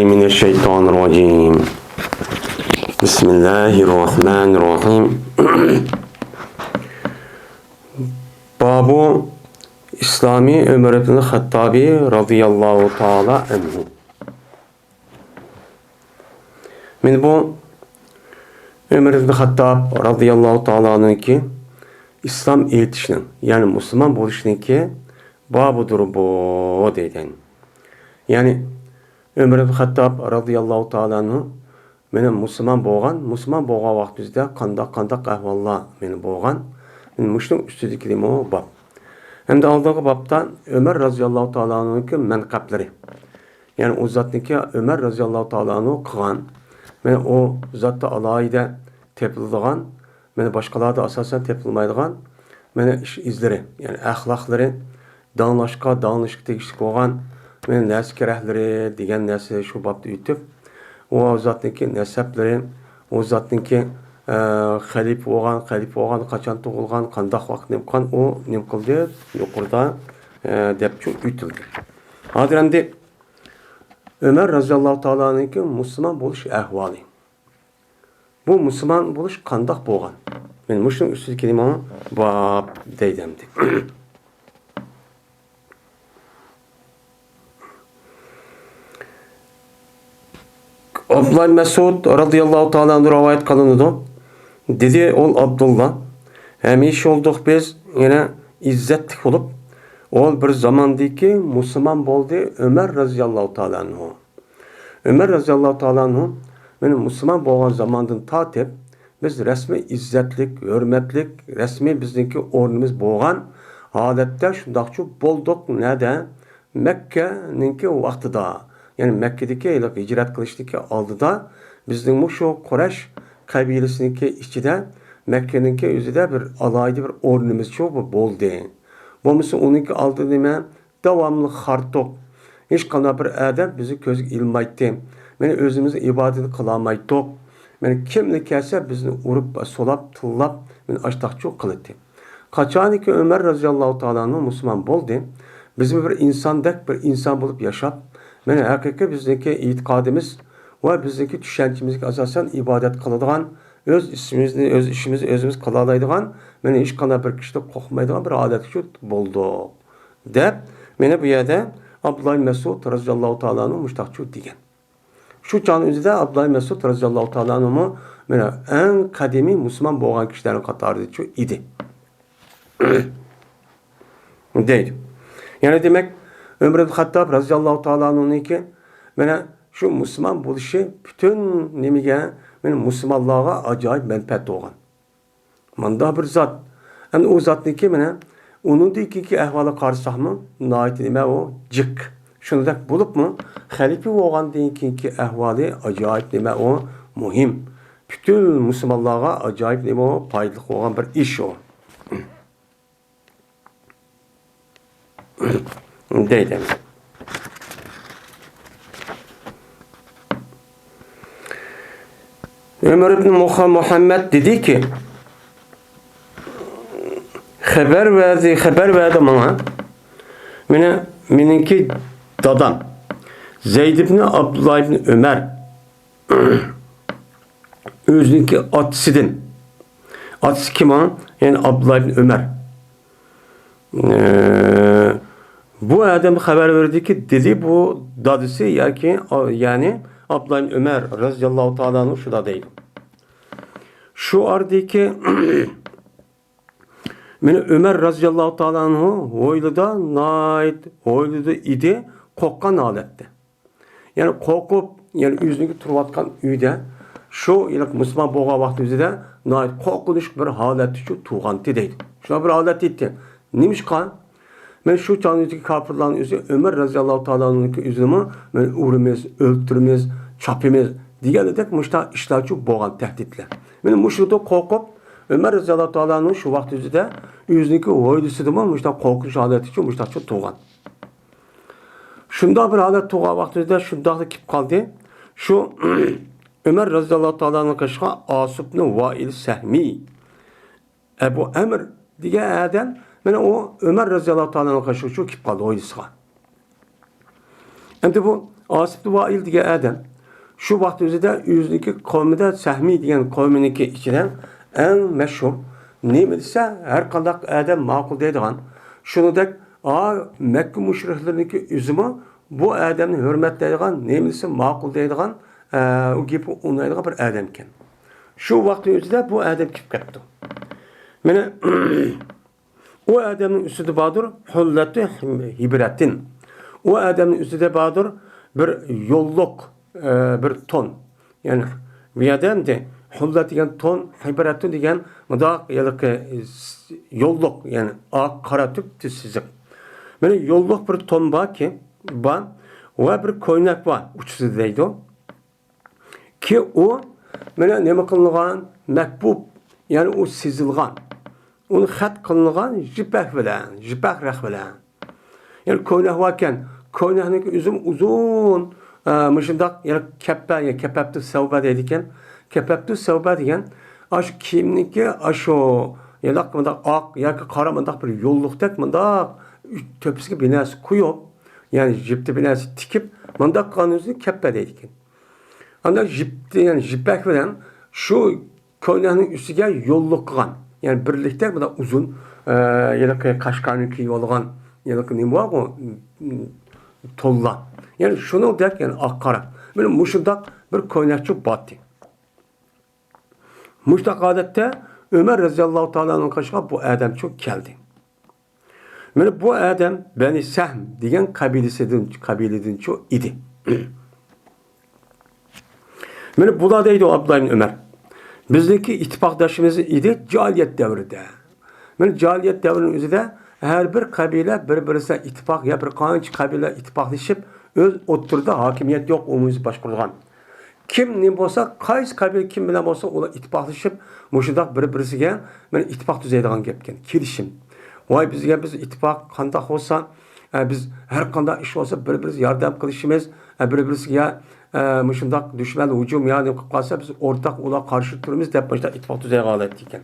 من الشيطان الرجيم بسم الله الرحمن الرحيم Babu İslami Ömer ibn Hattabi radıyallahu ta'ala anhu. Men bu Ömer ibn Hattab radıyallahu ta'ala anhu'nki İslam eltişinin, yani Müslüman boluşunki babudur bu deyden. Yani Ömer ibn Hattab radıyallahu ta'ala anhu meni Müslüman bolgan vaqtimizda qandaq ahvollar meni bolgan. Muşun üstüdeki o bab. Hem de aldığım babdan Ömer radıyallahu ta'ala anhu'nki menqablari. Yani o zatniki Ömer radıyallahu ta'ala anhu qılan. Men o zatda alayda tepildigan, men başkalarda asasen tepilmaydigan, men iş izleri, yani ahlakları danlaşqa tegishlik bo'lgan, men nas kerahlari degan narsa shu babda o'tib, o zatniki nasablari, o zatniki xalifa bo'lgan, qachon tug'ilgan, qanday vaqt nimqan, o nim qildi, yuqorida debchu o'tildi. Hozir endi Ömer radıyallahu ta'ala anhu'nki Müslüman bo'lish ahvoli. Bu Müslüman bo'lish qanday bo'lgan? Men mushning ustida kelima bab deydimdi. Abdullah Mesud radıyallahu ta'ala anhu rivayet qılındı. Dedi ol Abdullah, hamisha olduq biz yana izzetlik bo'lib, ol bir zamandaki Müslüman bo'ldi Ömer radıyallahu ta'ala anhu. Ömer radıyallahu ta'ala anhu benim Müslüman bo'lgan zamandan tatib biz resmi izzetlik, hürmetlik, resmi bizdeki o'rnimiz bo'lgan holatda shundaqchu bo'ldik nada Mekke'ninki vaqtida. Yani Mekke'deki hicret kılıştaki aldıda bizning şu Quraysh kabilesiniki içinde Mekke'ninki üzerinde bir alayda bir o'rnimiz çok bo'ldi. Bo'lmasa onunki aldı nima davamlı hartoq. Hiç qanday bir adam bizi ko'zga ilmaydi. Meni o'zimizni ibodat qilolmaydik. Meni kimni kelsa bizni urib, solab, tillab, meni ashtaqchu qildi. Qachoniki Ömer radıyallahu ta'ala anhu Müslüman bo'ldi, biz bir insan bo'lib yashab, meni haqiqiy bizdeki e'tiqodimiz va bizdeki tushunchimizga asosan ibodat qiladigan, o'z ishimizni o'zimiz qila oladigan, meni hech qanday bir kishida qo'rqmaydigan bir holatga bo'ldi. Deb meni bu yerda Abdullah Mesud radıyallahu ta'ala anhu mushtaqchu degan. Şu çağın özüde Abdullah Mesud radıyallahu ta'ala anhu meni en kadimi Müslüman bo'lgan kishilarning qatorida idi. Deydi. Yani demek Ömer ibn Hattab radıyallahu ta'ala anhu'niki mana şu Müslüman bo'lishi bütün nimiga, meni Müslümanlarga acayip menfaat bo'lgan. Manda bir zat. Endi o zatniki mana uningdiki ahvoli qarasaqmi, nihoyat nima o jik. Shunday bo'libmi, xalifa bo'lgandan keyingi ahvoli acayip nima o muhim. Bütün Müslümanlarga acayip nima o foydali bo'lgan bir ish o. Deydim. Ömer ibn Muhammed dedi ki haber verdi bana. Meninki dadam Zeyd ibn Abdullah ibn Ömer özünki atısidin. Atısı kim o? Yani Abdullah ibn Ömer. Bu adam haber verdi ki dedi bu dadısı yani Abdullah ibn Ömer radıyallahu ta'ala anhu şu da değil. Şu ardaki meni Ömer radıyallahu ta'ala anhu oyluda idi qo'rqqan holatda. Yani qo'rqib, yani o'zini turayotgan uyda shu Müslüman bo'lgan vaqtimizda qo'rqinch bir holatda shu tug'andi deydi. Shuna bir holat etdi. Nimishqa? Men şu çağındaki kafirlerin özü Ömer radıyallahu ta'ala anhu'nki üzümü men urimiz, öldürimiz, çapimiz diğerledek muşta işlerçi boğan tehditler. Men muşuda korkup Ömer radıyallahu ta'ala anhu şu vaqt üzüde yüzünki oydusu da muşta korkunç haleti için muşta çok tuğan. Şunda bir halet tuğan vaqt üzüde şunda da kip kaldı. Şu Ömer radıyallahu ta'ala anhu kaşıqa Asib ibn Vail Sehmi Ebu Emr diye adam Mene o Ömer radıyallahu ta'ala'nın karşı şu kip kaldı oydusuğa. Hem de bu Asip Vail degan adam shu vaqt o'zida o'ziniki qavmida Sahmi degan qavminiki ichidan eng mashhur nima desa har qanday adam ma'qul deydigan shuningdek Makka mushriklarniki o'zimi bu odamni hurmatlaydigan nima desa ma'qul deydigan u gapni o'ynaydigan bir odam ekan. Shu vaqt o'zida bu odam kelib ketdi. Mana o adamın üstüde badır hullatu hibratin. O adamın üstüde badır bir yolluk, bir ton. Yani bir adam de hullat degan ton, hibratun degan mudaq yolluk yani ak qara tük sizik. Mana yolluk bir ton var ki va bir koynak var uçsuz deydi o. Ki o mana nima qilingan makbub yani o sizilgan. Onu xat qilingan jipak bilan, jipak raq bilan. Yani koynak varken koynakniki uzun uzun müşindaq yani kepaptu savba deydiken kepaptu savba degan aş kiyimniki aşo yalaq mındaq aq yoki qora mındaq bir yollukdak mındaq töpüsüge binası kuyup yani jipti binası tikip mındaq qanuzunu keppa deydiken. Anda jipti yani jipak bilan şu koynakning üstüge yolluk qilgan. Yani birlikte bu da uzun yine kaşkarniki yolgan yine ne var o tolla. Yani şunu der yani akkara. Böyle muşundak bir koynakçı battı. Muştak adette Ömer radıyallahu ta'ala'nın karşısına bu adam çok geldi. Yani bu adam Beni Sahm diyen kabileden çok idi. Yani bu da deydi o Abdullah ibn Ömer. Bizdeki ittifakdaşımız idi cahiliyet devrinde. Yani cahiliyet devrinin üzerinde her bir kabile birbirine ittifak ya bir kanç kabile ittifaklaşıp öz oturda hakimiyet yok umuzu başkurgan. Kim ne olsa qaysi kabile kim bilen olsa ola ittifaklaşıp muşudak birbirine yani ittifak düzeydiğen gepken kirişim. Vay biz ittifak kandak olsa biz her kanda iş olsa birbirimiz yardım kılışımız birbirimize muşundak düşman hücum yani kalsa biz ortak ola karşı turumuz dep başta ittifak düzeye galet diken.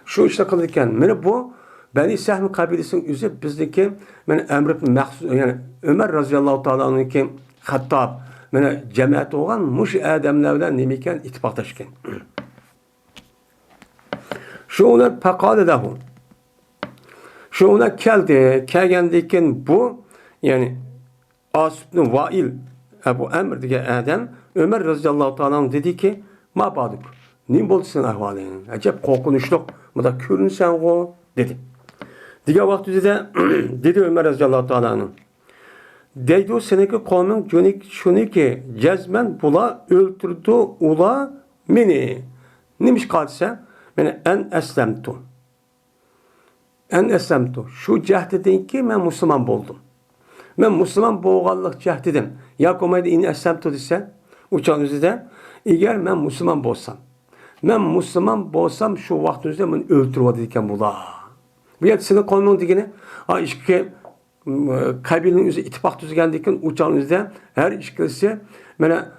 Şu işte kılırken mene bu Beni Sahm kabilesinin üzü bizdeki mene Emr ibn Mahsud yani Ömer radıyallahu ta'ala'nın ki Hattab mene cemaat olan muş adamlarla nemiken ittifaktaşken. Şu onlar pakale lahu. Şu ona kelgendiyken bu yani Asib ibn Vail Ebu Emr diye adam Ömer radıyallahu ta'ala dedi ki ma baduk ne oldu senin ahvalin acep korkunçluk bu da körünsen o dedi. Diğer vakti de dedi Ömer radıyallahu ta'ala'nın deydi o seneki kavmin cönik şunu ki cezmen bula öldürdü ula mini neymiş kalsa beni en eslemtu şu cehdedin ki ben Müslüman oldum. Ben Müslüman boğallık cehdedim. Ya komayda in eslemtu dese uçağın üzerinde eğer ben Müslüman bolsam. Ben Müslüman bolsam şu vaktinizde ben öldürüyor dedikken bula. Bir yer senin konunun dikini işki kabilenin üzerinde ittifak düzenledikken uçağın üzerinde her işkisi bana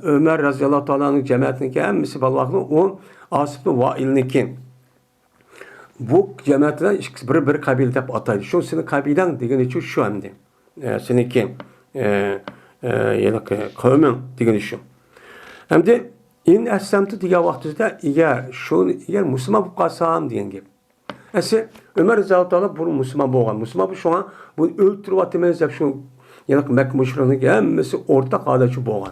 Ömer radıyallahu ta'ala'nın cemaatindeki en misip Allah'ın o Asib ibn Vail'ninki bu cemaatine bir kabile dep ataydı. Şu senin kabilen degen için şu hemdi. Seninki yani kavmin degen için. Hem de in eslemti diye vaktizde eğer Müslüman bu kasam diyen gibi. Ese Ömer radıyallahu ta'ala bunu Müslüman boğan. Müslüman bu şu an bunu öldürüp atımız hep şu yani Mekke müşriklerinin hemmesi ortak adeti boğan.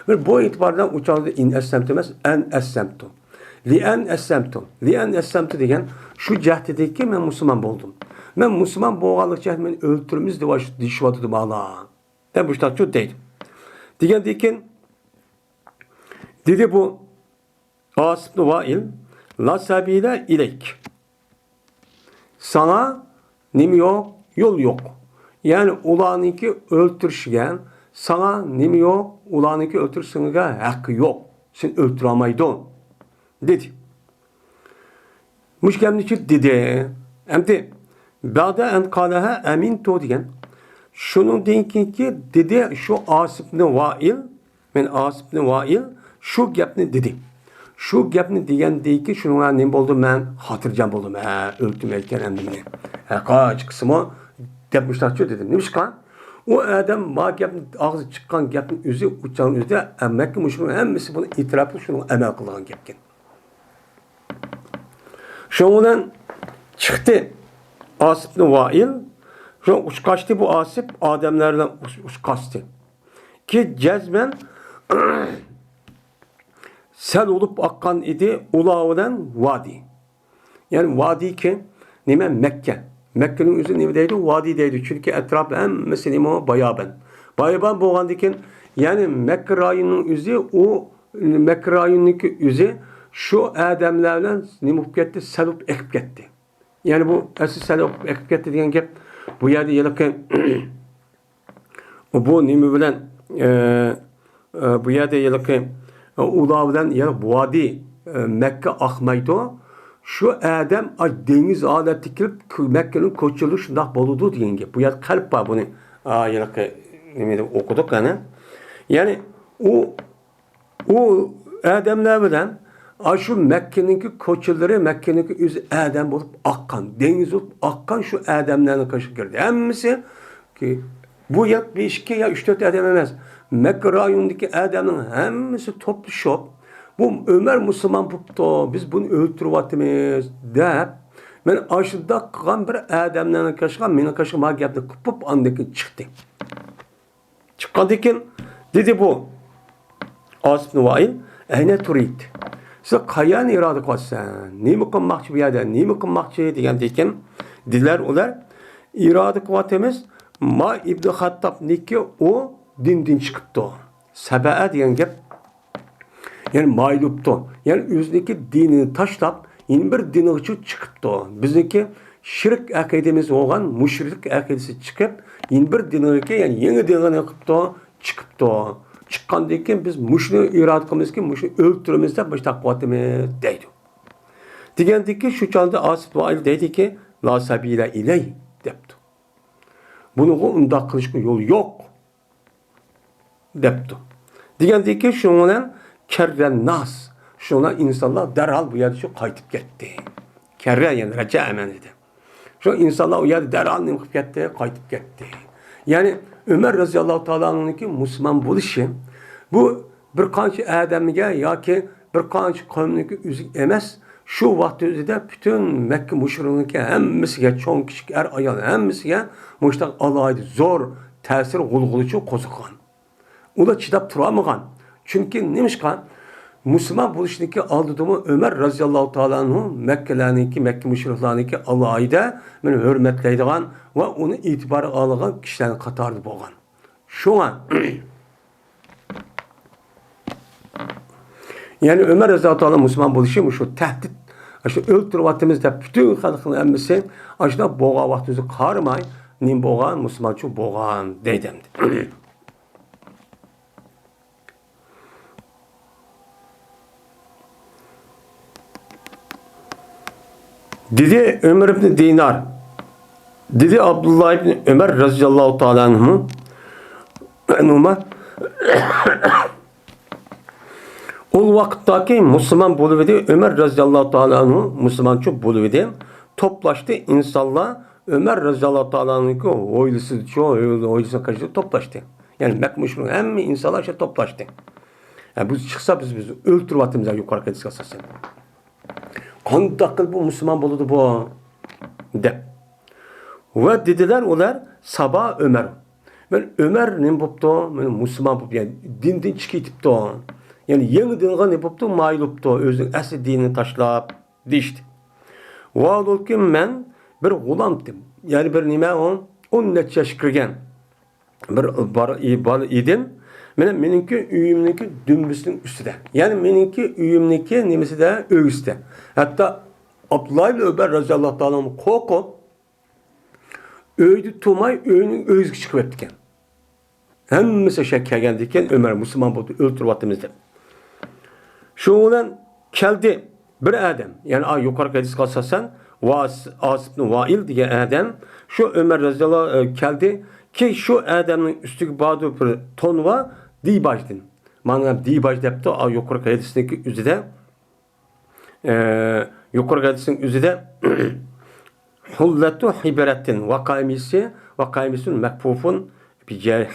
Ve bu itibardan uçağında in eslemtemez en eslemtu. Li'en eslemtu degen şu cehdedeki ben Müslüman oldum. Ben Müslüman boğalık cehd men öldürümüz dişvatıdım Allah. Ben bu işte çok deydim. Degen deyken dedi bu Asib ibn Vail la sabile ileyk. Sana nemi yok, yol yok. Yani ulanınki öldürüşgen sana nemi yok, ulanınki öldürüşsünge hakkı yok. Sen öldüramaydın. Dedi. Müşkemli için dedi. Hem de ba'da en kalaha emin to diyen. Şunun deyin ki dedi şu Asib ibn Vail şu gapni dedi. Şu gapni degan deyki ki şununla ne oldu ben hatırcam oldum. Öldüm elken emdimini. Kaç kısmı depmişler dedim. Neymiş kan? O adam ma gapni ağzı çıkan gapni özü uçan özde Mekke müşrikin hemmisi bunu itiraf qilib şunu amal qilgan gapken. Şoňdan çıktı Asip ibn Vail. Şu uçkaçtı bu Asip adamlardan uçkaçtı. Ki cezmen sel olup akkan idi ulağından vadi. Yani vadi ki nime Mekke. Mekke'nin üzeri nimedeydi? Vadideydi. Çünkü etrafı hemmesi nime bayaban. Bayaban boğandikin yani Mekke rayının üzeri o Mekke rayınındaki üzeri şu adamlardan nime gitti? Selup ekip gitti. Yani bu esas selup ekip gitti diyen gap bu yerde yılırken bu nime bilen bu yerde yılırken ulağından yani vadi Mekke akmaydı. Şu adam deniz aleti kirip Mekke'nin koçuluğu şundak boludu diyen gibi. Bu yer kalp var bunu. Okuduk yani. Yani o adamlar bilen şu Mekke'ninki koçuları Mekke'ninki yüz adam bulup akkan. Deniz olup akkan şu adamların karşı girdi. Hemmisi ki bu yer bir iki ya 3-4 adam emez. Mekke rayonundaki adamın hemmisi toplu şop. Bu Ömer Müslüman buptu, biz bunu öldürüp atımız deyip, ben aşırıda kalan bir adamlarına kaşıkan, benim kaşıma geldi, kupup andaki çıktı. Çıkandıkken, dedi bu, Asip ibn Vail, eyne turid. Siz kayan iradı kılsan, ne mi kılmakçı bir yerde, ne mi kılmakçı diyken, dediler olar, iradı kıvatımız, ma İbn Hattab niki o din çıkıptı. Sebe'e diyen gep, yani mayluptu. Yani özündeki dinini taşlap, yeni bir dini için çıkıptı. Bizdeki şirk akidemiz olan müşrik akidesi çıkıp, yeni bir dini yani yeni dini yapıptı, çıkıptı. Çıkkandayken biz müşrik irad kılmamız ki müşrik öldürümüzde başta kuvvetimiz deydi. Digendeki şu çanda Asip Vail dedi ki, la sabile iley depti. Bunu unda kılışma yolu yok depti. Digendeki şundan kerren nas. Şuna insanlar derhal bu yerde şu kaytıp gitti. Kerren yani recamen dedi. Şu insanlar o yerde derhal nimkip gitti, kaytıp gitti. Yani Ömer radıyallahu ta'ala'nın ki Müslüman buluşu bu bir kançı adamıga yoki bir kançı kavmniki üzük emas. Şu vaqt özüde bütün Mekke müşrikiniki hemmisiga çoğun kişi er ayol hemmisiga muştaq alaydı zor ta'sir gulguluchu qo'ziqan. Ular chidab turamagan. Çünkü nemişkan Müslüman buluşundaki aldığımı Ömer razıyallahu ta'ala Mekke'lerdeki Mekke müşriklerindeki alayda beni hürmetleydiğen ve onu itibarı alıgan kişilerin katardı boğan. Şu an yani Ömer razıyallahu ta'ala Müslüman buluşu şu tehdit şu öldürü vaktimizde bütün halkın emmisi aşağıda boğa vaktimizi karmay nim boğan Müslüman şu boğan dedim. Dedi Ömer ibn Dinar, dedi Abdullah ibn Ömer radıyallahu ta'ala anhuma, o vakittaki Müslüman buluvedi Ömer radıyallahu ta'ala anhu Müslüman çok buluvedi toplaştı insanlar Ömer radıyallahu ta'ala anhu'nki oylusu çoğu oylusu karşı toplaştı. Yani Mekke müşrikin hem insanlar şey toplaştı. Yani bu çıksa biz öldürüp atımıza yukarı kedisi kalsasın. Kandak bu Müslüman buludu bu de. Ve dediler olar sabah Ömer. Ben Ömer ne yaptı? Ben Müslüman yaptı. Yani dinden çıkıp da. Yani yeni dinle ne yaptı? Maylıptı. Özün asli dinini taşlap dişti. Ve olurken ben bir gulamdım. Yani bir nime 10 yaş kirgen. Bir idim. Menimki üyümdeki dümbüsünün üstüde. Yani menimki üyümdeki nimesi de öğüste. Hatta Abdullah ibn Ömer radıyallahu ta'ala'nın koku öğüdü tomay öğünün öğüzü çıkıp ettiken. Hemmisi şekke geldikken Ömer Müslüman buldu öldürüp attığımızda. Şu olan geldi bir adam. Yani yukarı hadis kalsasan Asip ibn Vail diye adam şu Ömer radıyallahu geldi ki şu adamın üstündeki bazı bir ton var dibajdın. Manam dibaj depti yukarı hadisindeki üzerinde yukarı hadisinin üzerinde Hulletu hiberettin ve kaymisun mekfufun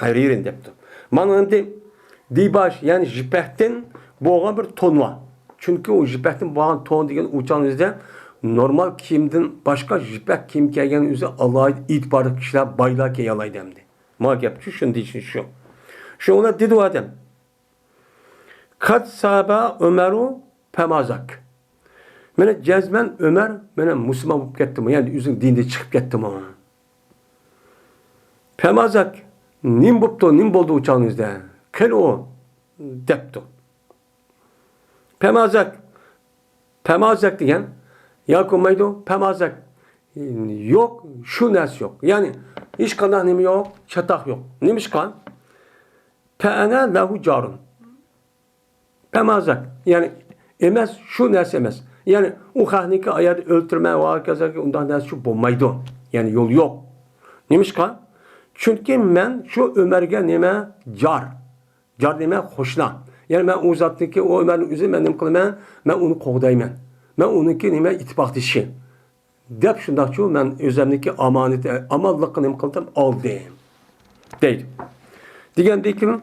haririn depti. Mana endi dibaş yani jipekten boğan bir ton var. Çünkü o jipekten boğan ton degan uçağınızda normal kiyimden başka jipek kiyim giygen üzere alaydı itibarlı kişiler baylar giyalaydı hem de. Ma gap şu şunun için şu. Şu ona dedi o adam. Kat sahaba Ömer'u pemazak. Mene cezmen Ömer mene Müslüman olup gittim. Yani üzün dinde çıkıp gittim ama. Pemazak nim buptu nim boldu uçağınızda. Kel o deptu. Pemazak diyen yakumaydu pemazak yok şu nes yok. Yani hiç kadar nimi yok çatak yok. Nimiş kan? Pe'ene lehu carun. Pemazak yani emez şu nes emez. Yani o hahniki ayarı öldürme ve herkese ondan nes şu bulmaydı. Yani yol yok. Nimiş kan? Çünkü ben şu Ömer'e nime car. Car nime hoşlan. Yani ben o zattaki o Ömer'in üzeri benim kılım ben onu kovdayım. Ben onunki nime itibak dişi. Dep şundak şu ben özlemdeki amaneti amallıkı nime kıldım aldım. Değil. Digen dikim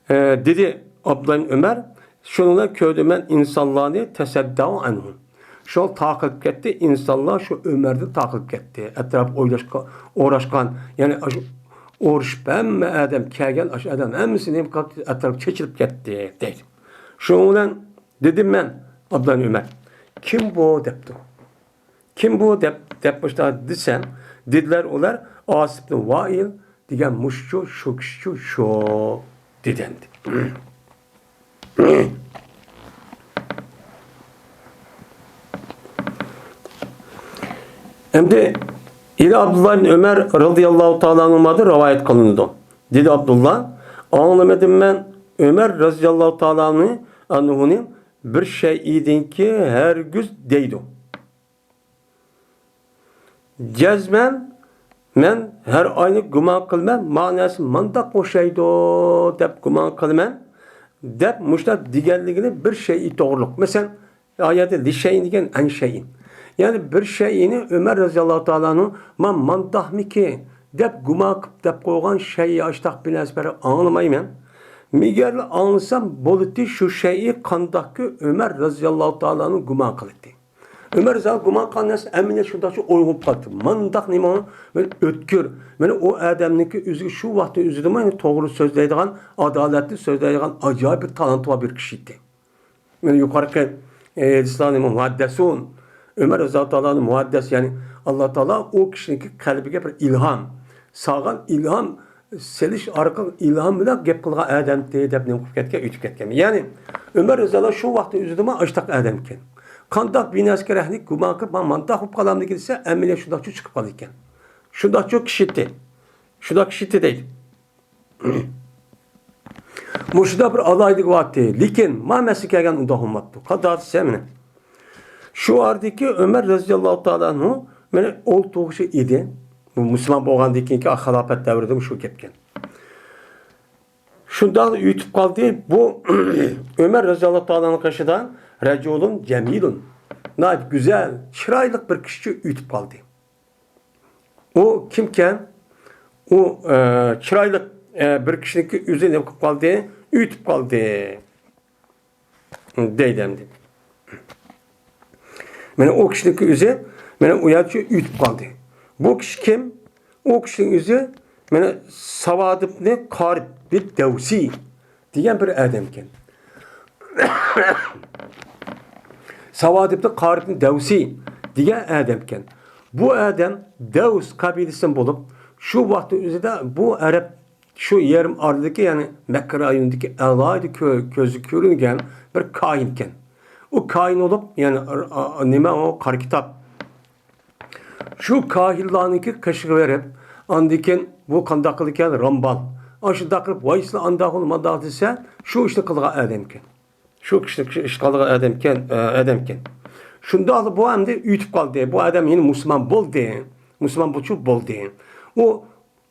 dedi Abdülhamid Ömer şununla köyde ben insanlarını teseddağ anhum. Şu takip etti insanlar şu Ömer'de takip etti. Etraf uğraşkan yani oruç ben mi adam kelgen aş adam emmisini etraf çekilip gitti değil. Şununla dedim ben Abdülhamid Ömer kim bu depti. Kim bu depmişler desem dediler olar Asip ibn Vail diyen muşçu şu dedendi. Hem de İli Abdullah bin Ömer radıyallahu ta'ala anhuma'da rivayet kılındı. Dedi Abdullah, anlamadım ben Ömer radıyallahu ta'ala anhu'nun bir şey idin ki her güz deydi. Cezmen men her aynı güman kılmam manası mandak o şeydi dep güman kılmam dep muşta digerligini bir şeyi doğruluk. Mesela ayette li şeyin digen en şeyin. Yani bir şeyini Ömer radıyallahu ta'ala'nın mandah mı ki dep güman dep koygan şeyi açtak binesberi anlamayım. Migerli anlasam bolutti şu şeyi kandakkı Ömer radıyallahu ta'ala'nın güman kılıttı. Ömer radıyallahu güman kılnası emine şurada şu oygup kalktı. Mandak neymi onu böyle ötkür. Yani o adamınki üzgü şu vakti üzüldüm yani doğru sözleydiğin, adaletli sözleydiğin acayip bir talantı var bir kişiydi. Yani yukarıki İslam'ın muhaddesun. Ömer radıyallahu muhaddes yani Allah Teala o kişinin kalbine bir ilham. Sağan ilham seliş arka ilham bilen gep kılgan adam diye dep ne okup ketken ütüp ketken. Yani Ömer radıyallahu şu vakti üzüldüm açtak adamken. Kandak bin askerahlik güman kırıp mantak hop kalamda gidilse emine şundak çok çıkıp kalırken. Şundak çok kişitti. Şundak kişitti değil. Muşda bir adaylık vakti. Likin ma mesikegen unda hummattu. Kadar semine. Şu ardaki Ömer radıyallahu ta'ala anhu mene olduğu şey idi. Bu Müslüman boğandaki ki halafet devrede şu kepken. Şundan YouTube kaldı. Bu Ömer radıyallahu ta'ala'nın karşıdan reculun cemilun. Naip güzel, çıraylık bir kişi YouTube kaldı. O kimken? O çıraylık bir kişinin üzerine yapıp kaldı. YouTube kaldı. Deydemdi. Yani o kişinin üzerine yani uyarıcı YouTube kaldı. Bu kişi kim? O kişinin üzerine yani savadıp ne? Karib bir devsi diyen bir adamken. Savadip'te Karib'in Devsi diye adamken. Bu adam Devs kabilesinden bulup şu vakti üzerinde bu Arap şu yarım ardındaki yani Mekke rayonundaki Elaydı közü görüngen bir kainken. O kain olup yani nime o kar kitap. Şu kahillanınki kaşığı verip andiken bu kandaklıken Rambal. Aşı dakılıp vayslı andakıl madadise şu işte kılga adamken. Şu kişi işgalı adamken. Şunda alıp bu hem de ütüp kaldı. Bu adam yine Müslüman bol deyin. Müslüman buçuk bol deyin. O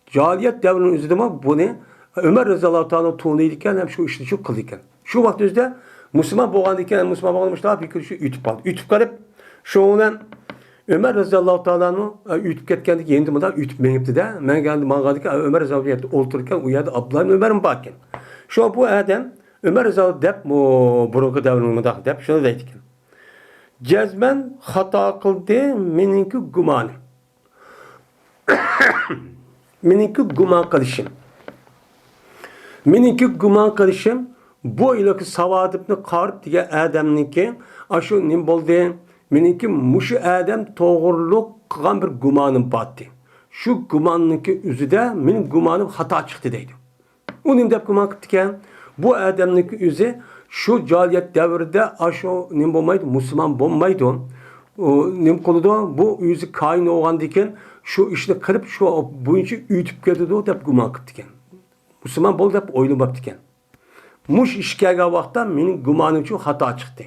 cahiliyet devrinin üzerinde bunu Ömer radıyallahu ta'ala tuğnuyken hem şu işini çok kılıyken. Şu vakti üzerinde Müslüman boğandıyken Müslüman boğanmışlar bir kişi ütüp kaldı. Ütüp kalıp şu olan Ömer raziyallohu ta'alani ütüp ketgandiki endi bunda ütüp menipti-da. Men geldi mağadaki Ömer raziyallohu ta'ala o'ltirgan u yerda Abdullah ibn Ömer bor ekan. Shu bu adam Ömer raziyallohu deb burungi davrning mudaq deb shuni deydi ekan. Jazman xato qildi meningki gumoni. Meningki gumon qilishim. Meningki gumon qilishim bu ilaki savadibni qarib degan adamniki shu nim bo'ldi. Meningki mushu adam to'g'riliq qilgan bir gumonim botdi. Shu gumonniki o'zida mening gumonim xato chiqdi deydi. U nim deb gumon qildi ekan. Bu adamniki o'zi shu jahiliyat davrida shu nim bo'lmaydi, musulmon bo'lmaydi. Nim qildi, bu o'zi kain bo'lgandan keyin shu ishni qilib shu bo'yicha uytib ketdi deb gumon qildi ekan. Musulmon bo'ldi deb o'ylamabdi ekan. Mush ish kelgan vaqtda mening gumonim uchun xato chiqdi.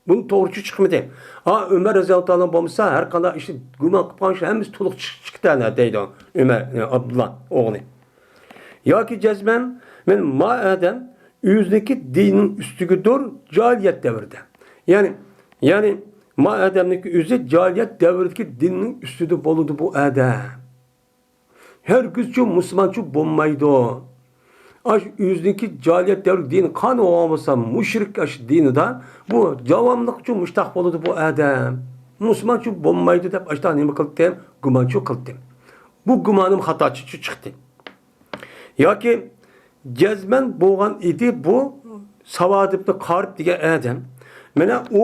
Bunu to'g'ri chiqmadi. Ömer raziyallohu anhu bo'lsa har qanday ishni gumon qilib qo'yish hammasi to'liq chiqdi deydi Ömer Abdullah o'g'li. Yoki jazman men ma adam o'zidagi dinning ustigidir jahiliyat davrida. Ya'ni ma adamniki o'zi jahiliyat davridagi dinning ustida bo'ladi bu adam. Her kızcı musulmonchi bo'lmaydi. O'zidagi jahiliyat davri din qani olmasa mushrik dinida bu javomliq uchun mushtaq bo'ladi bu adam. Musulmonchi bo'lmaydi deb ashta nima qildim? Gumonchi qildim. Bu gumonim xatochi chiqdi. Yoki jazman bo'lgan edi bu savadibni qarib degan adam. Mana u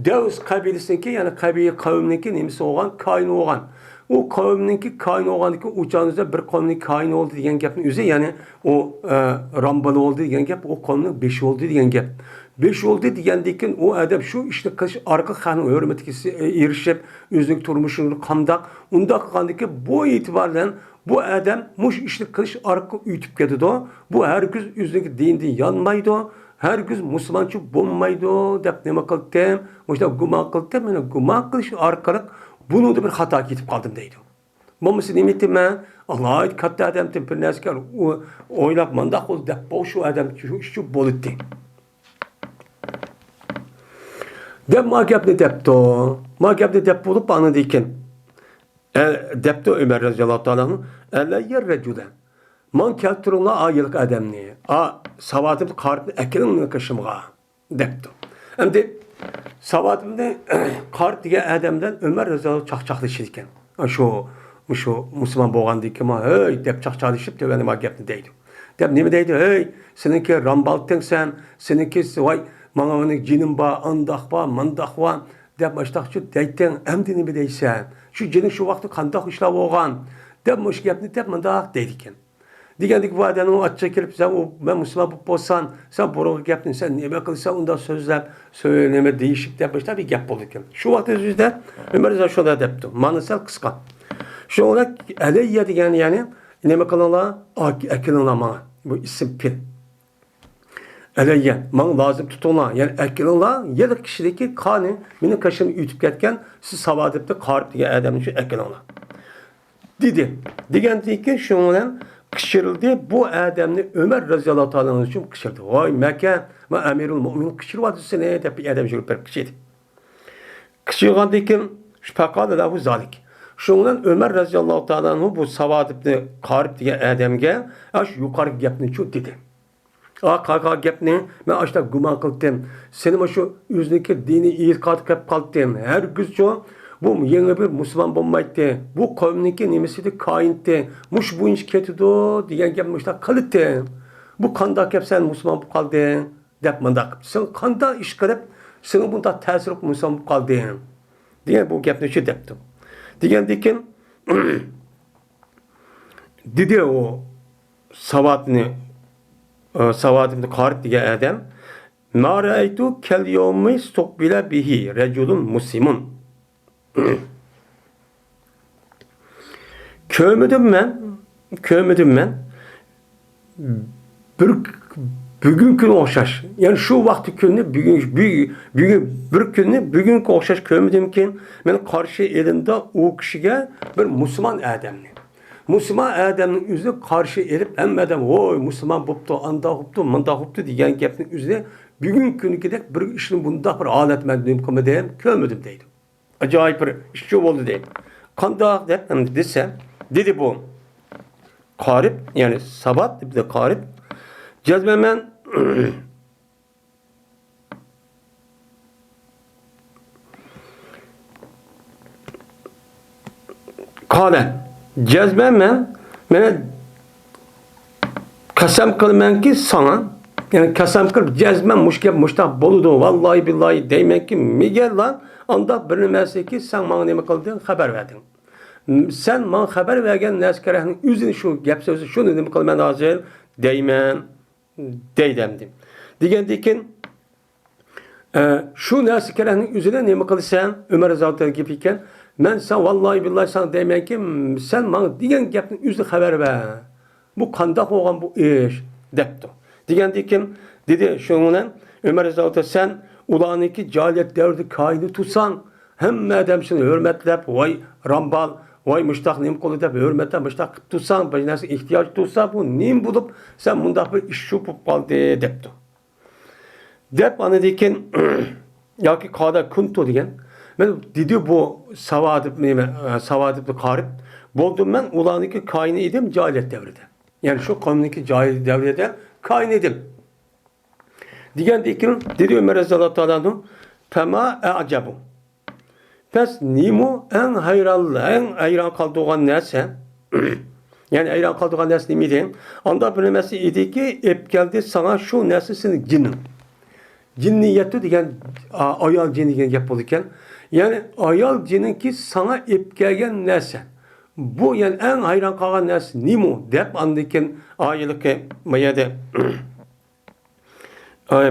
Davs qabilesiniki, ya'ni qabila qavmniki nimasi bo'lgan, kain bo'lgan. O kavmninki kain olgandaki uçağınızda bir kavmning kain oldu degan gapning o'zi, ya'ni o Rambal oldu degan gap, o kavmning 5 oldu degan gap. 5 oldu degandan o adam shu ishni qilish orqa qani hurmatiga erishib, o'zining turmushini qamdaq, unda qilgandiki bu e'tibordan bu adam mush ishni qilish orqa uytib ketadi. Bu hargiz o'zining dindan yonmaydi. Herkes musulmonchi bo'lmaydi deb nima qildim? O'sha gumon qildim, meni gumon qilish orqali bunu da bir hata ketib qoldim deydi. Bo'lmasa nima etdim men? Alloh katta odam deb bir narsa o'ylab mandaq bo'ldi deb bu shu odam shu bo'ldi. Deb ma gapni debdi. Ma gapni deb bo'lib anadi ekan. Debdi Ömer raziyallohu ta'ala alla yarrajula. Man keltiringlar ayılıq adamni. Savadim qaribni akilingni qishimga debdi. Endi savadimni qarib degan adamdan Ömer raziyallohu chaqchaqlashir ekan. Shu musulmon bo'lgandan keyin hey deb chaqchaqlashib deb nima gapni deydi. Deb nima deydi? Hey, seniki rambaltingsan, seniki voy mana uning jinim bor, andaq bor, mandaq bor deb mashtaqchi deyting. Endi nima deysan? Shu jining shu vaqtda qandoq ishlab bo'lgan? Deb mush gapni deb mandaq deydi ekan. Degandik bu adamın açça kelib sen ben musulmon bo'lib bo'lsan, sen burungi gapni sen nima qilsan unda so'zlab, söyleme değişik deb başta bir gap bo'ldi ekan. Shu vaqt o'zida Ömer raziyallohu shunda debdi. Ma'nosi sal qisqa. Shu olarak alayya degan ya'ni nima qilinglar? Akilinglar menga. Bu ism pil. Alayya menga lozim tutinglar. Ya'ni akilinglar yil kishidagi qoni meni qashimni uytib ketgan, siz savadibni qarib degan adamni shu akilinglar. Dedi. Degandan keyin shu bilan qışırıldı. Bu adamni Ömer raziyallohu ta'ala için qışırdı. Vay Mekke ve Emirul Mu'minin qışırvadı seni deb bir adam jürüp berip qışırdı. Qışırgandan keyin şu faqada da bu zalik. Şundan Ömer raziyallohu ta'ala bu savadibni qarib degan adamga shu yuqori gapni chu dedi. Qaqa gapni men ashta gumon qildim. Seni shu o'ziniki diniy e'tiqod qilib qoldim. Har guzcho bu yeni bir musulmon bo'lmaydi. Bu qavmniki nimasidir kainti. Mush bu ish ketdi degan gap mushta qildi. Bu qanday gap sen musulmon bo'lib qolding deb mundaq. Sen qanday ish qilib seni bunda ta'sir qilib musulmon bo'lib qolding degan bu gapni shu debdi. Degandan keyin dedi o savadimni qarib degan adam ma ra'aytu kal yawmi stuqbila bihi rajulun muslimun. Kömüdüm ben bugünkü o'xshash. Yani şu vakti kunni bir kunni bugünkü o'xshash kömüdüm ki men qarshi elimda o kishiga bir musulmon adamni. Musulmon adamning o'zi qarshi elib hammadan voy musulmon bo'pti, anda bo'pti, munda bo'pti degan gapning o'zida bugungi kunigidek bir ishni bunda bir holat men qilmadim, ko'rmadim deydi. acayip bir işçi oldu deydi. Kandaq deb hem dese, dedi bu qarib, yani sabat deb de qarib, cezmemen Kale, cezmemen mene kasam kılmen ki sana, yani kasam kılıp cezmen muşkep muştak boludu, vallahi billahi deymen ki Miguel lan, anda bilinmezse ki sen bana neme kıldın, haber verdin. Sen bana haber vergen neskerehnin üzün şu gep sözü şunu neme kılmen hazır deymen deydemdim. Digendikin şu neskerehnin üzüne neme kılsan Ömer Zaten gibiyken ben sen vallahi billahi sana deymen ki sen bana digen gepnin üzü haber ver. Bu kandak olan bu iş depti. Digendi kim? Dedi şununla Ömer Zaten sen ulaniki cahiliyet devrde kaini tutsan hem adamsını hürmetlep vay rambal vay müştak nim kolu dep hürmetlep müştak tutsan başınası ihtiyaç tutsa bu nim bulup sen bunda bir iş şupup kaldı depti. Dep anedikin ya ki kada kuntu diyen ben dedi bu savadip karip buldum ben ulaniki kaini idim cahiliyet devrede. Yani şu konudaki cahil devrede kaynedim. Diyen dikin dedi Ömer Rezallahu Aleyhi Fema e'acebu. Pes nimu en hayran kaldığın neyse yani hayran kaldığın neyse miydi? Anda bilinmesi idi ki hep geldi sana şu neslisini cinnin. Cinniyeti diyen ayal cini diyen yapılırken yani ayal cinin ki sana hep gelgen neyse. Bu yani en hayran kalan nes nimu dep andikin ayılık mayede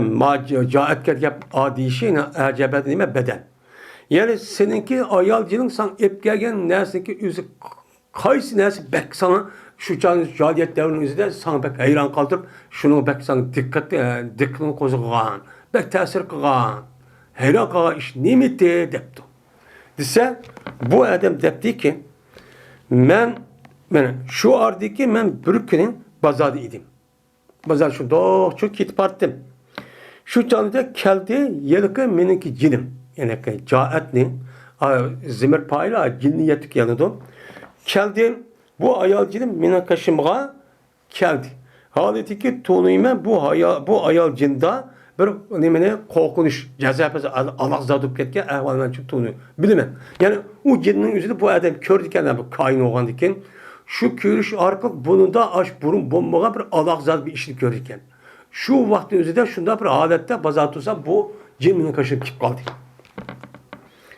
ma caet yap adi şeyine acebet nime beden. Yani seninki ayalcının san epkegen nersin ki üzü kaysi nersi bek sana şu cadiyet devrinin üzerinde sana bek hayran kaldırıp şunu bek sana dikkatini kozulgan bek tesir kılgan hayran kalan iş nimeti depti. Dise bu adam depti ki ben şu ardiki men Brükkel'in bazarı idim. Bazar şu çok kitap arttım. Şu canlıda keldi yelikı meniki cinim. Yani caetni zimir payla cinniyetik yanıdı. Keldi bu ayal cinim menen kaşımğa keldi. Haleti ki tonuyma bu ayal cinda bir nemene korkunuş cezapesi Allah zadıp ketken ahvalman çok tonu bilemem. Yani o cinnin üzerinde bu adam kör diken bu kain olan diken şu körüş arka bununda aş burun bombaga bir Allah zat bir işini görürken şu vaktin üzerinde şunda bir adette bazatırsa bu cinnin kaşıp kip kaldı.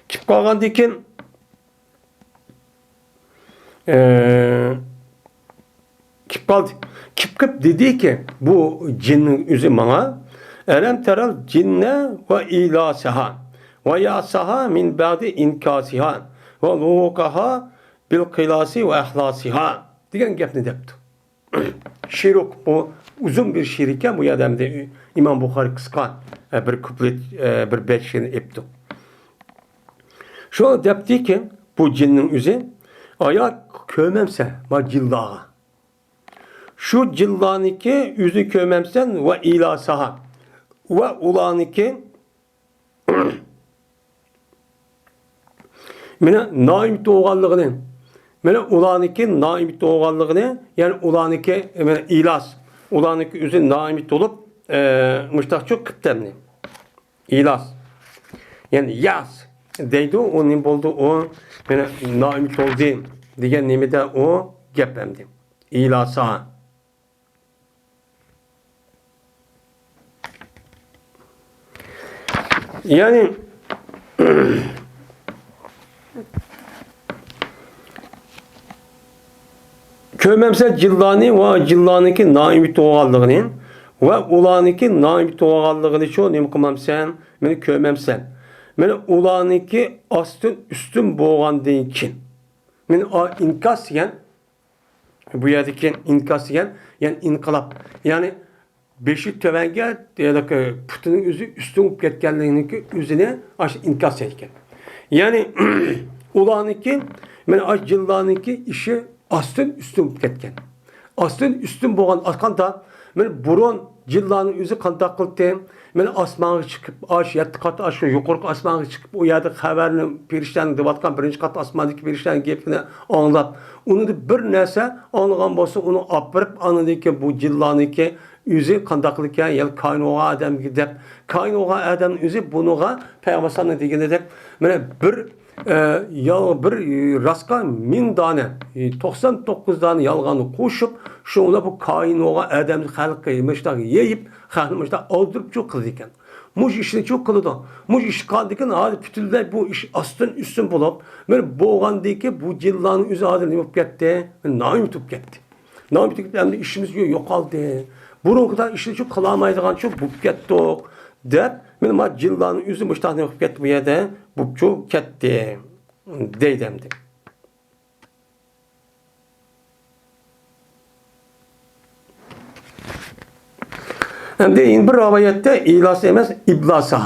Kip kalgan diken kip kaldı. Kip dedi ki bu cinnin üzerinde bana Elem teral cinne ve ilasaha ve yasaha min ba'di inkasiha ve lukaha bil kılasi ve ahlasiha diyen gepni depti. Şiruk bu uzun bir şiriken bu adamda İmam Bukhari kıskan bir kuplet bir beşini epti. Şu an depti ki bu cinnin üzü ayak kövmemse ma cillaha. Şu cillaniki yüzü kövmemsen ve ilasaha. Ve ulaniki mene naim doğallığını mene ulaniki naim doğallığını yani ulaniki mene ilas ulaniki üzün naim olup müştak çok kıttemli ilas yani yas deydi onun buldu o mene naim oldu diyen nimede o gepemdi ilasa. Yani kövmemsel cillani ve cillaniki naimi doğallığını ve ulaniki naimi doğallığını çoğu neyim kımamsen beni kövmemsel. Beni ulaniki astın üstün boğan deyken. Beni inkas yen bu yerdeki inkas yen yani inkılap yani beşi tövenge diyalek putunun üzü üstün ketkenliğinin üzerine aş inkas etken. Yani ulaniki men aş cillaniki işi astın üstün ketken. Astın üstün boğan askanda men burun cillanın üzü kandak kıldı. Men osmonga chiqib, aş 7 qat aş yuqorqi osmonga chiqib, u yerda xabarni berishdan devatgan birinchi qat osmondagi berishdan gapini anglab, uni bir narsa anlagan bo'lsa, uni opirib anadiki bu jillaniki o'zi qandaqlik ekan, yel kaynoga odamga deb, kaynoga odam o'zi bunuga payg'ambar deganidek, mana bir bir rastqa 1000 dona 99 dona yolg'onni qo'shib, shunda bu kaynoga odamni xalqqa yemishdaq yeyib, xalqni yemishdaq o'ldirib cho'q qildi ekan. Muş işini çok kılıdı. Muş iş kaldıkken hadi bütünler bu iş astın üstün bulup, ben boğandaki bu cillanın üzü adını yapıp gitti, naim tutup gitti. Naim tutup hem de işimiz yok aldı. Bunun kadar işini çok kılamaydıgan çok bu gitti o. Der, benim ha cillanın üzü müştahını yapıp gitti bu yerde, bu çok gitti. Deydemdi. Hem de bir rivayette ilas emez iblasa.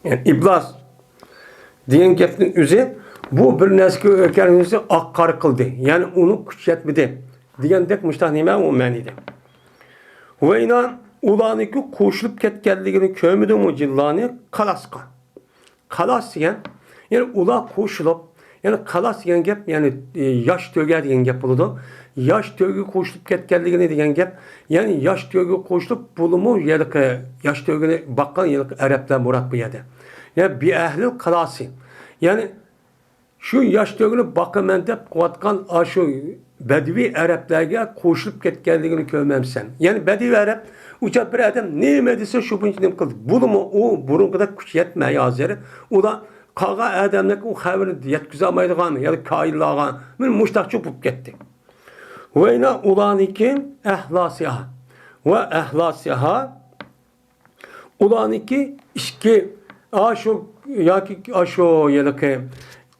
Yani iblas diyen gapning o'zi bu bir narsaga o'rganishni oqqar qildi. Ya'ni uni kuch yetmadi degandek mushtaq nima u ma'nida. Va inan ularniki qo'shilib ketganligini ko'rmidimi jillani qalasqa. Qalas degan, ya'ni ular qo'shilib, ya'ni qalas degan gap, ya'ni yosh to'ga degan gap bo'ladi. Yosh to'ga qo'shilib ketganligini degan gap, ya'ni yosh to'ga qo'shilib bulumi yilqi yosh to'gani baqqan yilqi arablar murod bu yerda. Yani bir ehli qalasi. Yani şu yosh to'gani boqaman deb qo'yatgan shu badiviy arablarga qo'shilib ketganligini ko'rmamsan. Yani badiviy arab uçak bir adam nima desa shu buncha nima qildi. Bulumi u burunqida kuch yetmay hozir. Ular qolgan odamlarga u xabarni yetkiza olmaydigan, yoki qoyillarga men mushtaqchi bo'lib ketdi. Ve ina ulaniki ehlasiha. Ve ehlasiha ulaniki işki şu yoki şu yelki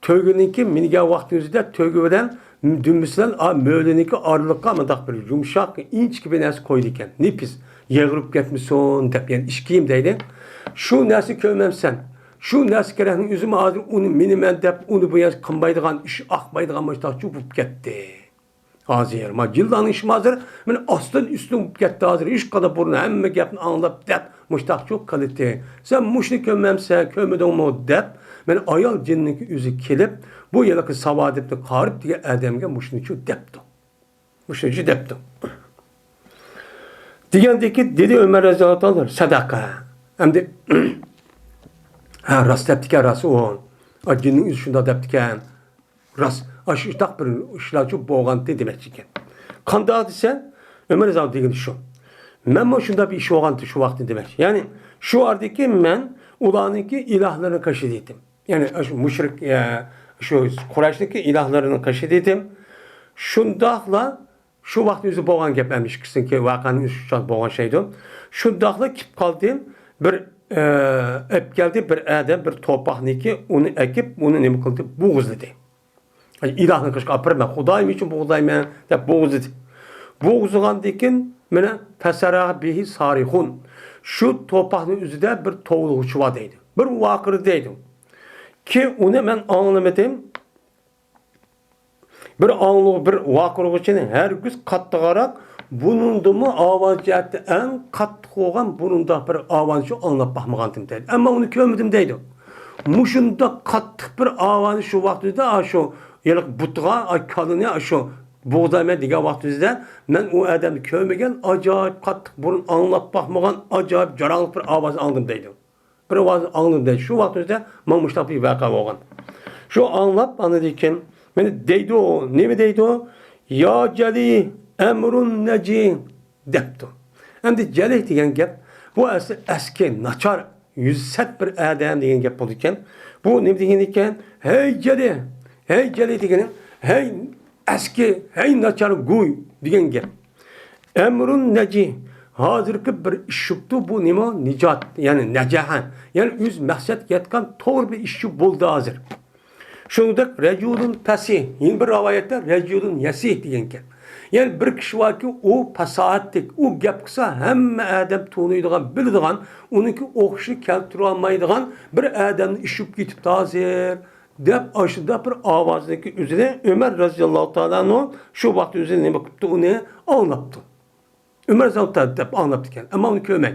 tögüniki minga vaqtingizda tögü bilan dümbüslen möleniki arlıqqa mındaq bir yumshaq inch gibi narsa qo'ydi ekan. Nefis yig'ilib ketmisin deb, yani ishkiyim deydi. Shu narsa ko'rmamsan. Shu narsa kerakning o'zim hozir uni meniman deb uni bu yer qilmaydigan ish oqmaydigan mushtaqchi bo'lib ketdi. Hazır, ma jillanın işim hazır. Men aslan üstün ketdi hazır. Iş kadar burun hemme gapni anlap dep mushtaq çok kalite. Sen muşni kömmemse, kömedinmi dep, men ayol jinniki o'zi kelib, bu yilki savadibni qarib degan odamga mushnichu depdi. Mushnichu depdi. Degandeki dedi Ömer raziyallohu anhu sadaqa. Hamda ha rost depdikan rost o. Jinning o'zi shunda depdikan. Rost aşırtaq bir işlerçi boğantı demek ekan. Qanda desa Ömer Azam degan şu. Men şunda bir iş boğantı şu vaqtda demek. Yani şu ardaki men ularniki ilahlarını kaşıd etdim. Yani şu müşrik şu Qurayş'taki ilahlarını kaşıd etdim. Şundaqla şu vaqt o'zi boğan gap emiş kisin ki vaqanın şu boğan şeydi. Şundaqla kip qaldim bir ep geldi bir adam bir topaqniki onu ekip onu nima qildi? Bo'g'izladi. İlahını kışkı apırma, Xudayım için buğdayman deb bo'g'izdi. Bo'g'izgandan mena fasara bihi sarihun. Şu topaqning o'zida bir tovug'chi bor deydi. Bir vaqir deydi. Ki uni men anglamadim. Bir anglıq bir vaqirg'ichini har gün qattiqroq bunundimi ovoz jihati eng qattiq bo'lgan bununda bir ovozchi anglab baxmagandim deydi. Ammo uni ko'rmadim deydi. Mushunda qattiq bir ovoz shu vaqtida shu yılıq butğa kalını şu buğdayma degan vaqtimizda men u odamni ko'rmagan ajoyib qattiq burun anglab baxmagan ajoyib jaranglik bir ovoz angladim deydi. Bir ovoz angladim deydi. Shu vaqtimizda men mushtaq bir voqea bo'lgan. Shu anglab anadikin meni deydi o, nima deydi o? Ya jali emrun naji debdi. Endi jali degan gap bu eski nachar yüzsat bir odam degan gap bo'ldi ekan. Bu nima degan ekan? Hey jali hey jali degani, hey eski, hey nachar guy degan gap. Emrun naji. Hozirgi bir ish shubdi bu nima? Nijot, ya'ni najahan. Ya'ni o'z maqsad yetgan to'g'ri bir ish bo'ldi hozir. Shuningdek rajulun fasih, yeni bir rivoyatda rajulun yasih degan gap. Ya'ni bir kishi borki, u fasohatlik, u gap qilsa hamma odam to'niydigan, biladigan, uniki o'qishni keltira olmaydigan bir odamni ishib ketibdi hozir. Deb aşıda bir ovozniki o'zida Ömer raziyallohu ta'ala shu vaqt o'zi nima qilibdi uni anglabdi. Ömer raziyallohu ta'ala deb anglabdi ekan, ammo uni ko'rmay.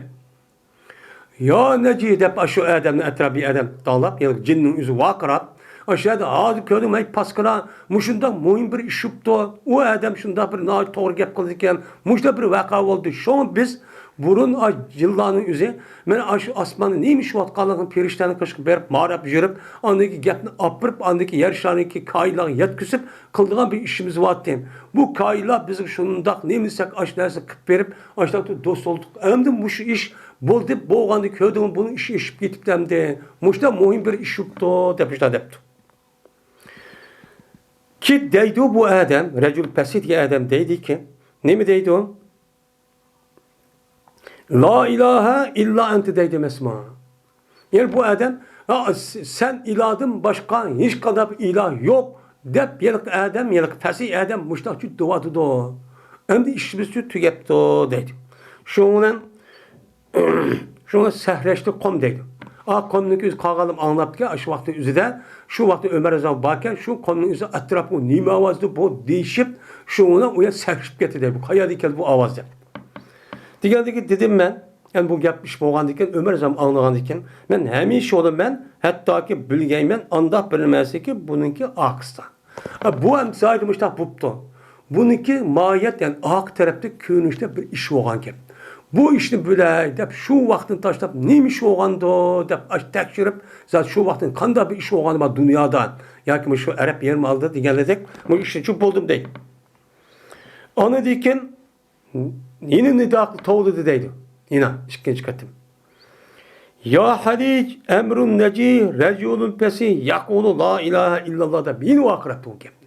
Ya neci dep aşu adamın etrafı adam dağlap yani cinnin yüzü vakarap aşağıda ağzı kördüm ay paskala muşunda muhim bir iş yaptı. O adam şunda bir naat doğru gap kılırken muşda bir vaka oldu. Şu an biz burun yıllarının yüzü men aşı asmanı neymiş o atkalığın perişteni kışkı berip mağarap jürüp andaki gapni apırıp andaki yer şanındaki kayılan yetküsüp kıldığın bir işimiz var diyeyim. Bu kayılar bizim şundak neymişsek aşlarsa kıp verip aşlarsa dost olduk. Hem de bu iş bol dep boğandı köydüm bunun işi işip gitip demdi. Muşta muhim bir iş yoktu demişler depti. Ki deydi bu adam, recül pesit ya adam deydi ki, ne mi deydi o? La ilahe illa ente deydi mesma. Yani bu adam, sen ilahın başka hiç kadar bir ilah yok. Dep yelik adam, yelik pesit adam muştakçı duvadı da. Hem de işimizi tügepti deydi. Şuna sehreşti kom deydi. Komning yüz qağalım anlap ki şu vakti üzüde şu vakti Ömer Azam bakken şu komning yüzü etrafı nime avazdı bu deyişip şuna uya sehreşip getirdi. Bu kaya dikel bu avaz dep. Digerdeki dedim ben yani bu gap iş bolğan diken Ömer Azam anlagan diken men hemişe olam ben hatta ki bilgeymen anda bilmesi ki bununki aksta. Bu hem sayılmışta buptu. Bununki mahiyet yani ak tarafta köyünüşte bir iş olğan gap. Bu işni böyle dep şu vaktin taşlap neymiş olğandı dep tekşirip zaten şu vaktin kanda bir iş olğandı ma dünyadan. Yani şu Arap yerimi aldı digenledek bu işi çok buldum deydi. Onu diken yine nidaklı toğladı deydi. Yine işken çıkarttım. Ya hadic emrun neci reculun pesi yakulu la ilahe illallah da yine o akırattı o kemdi.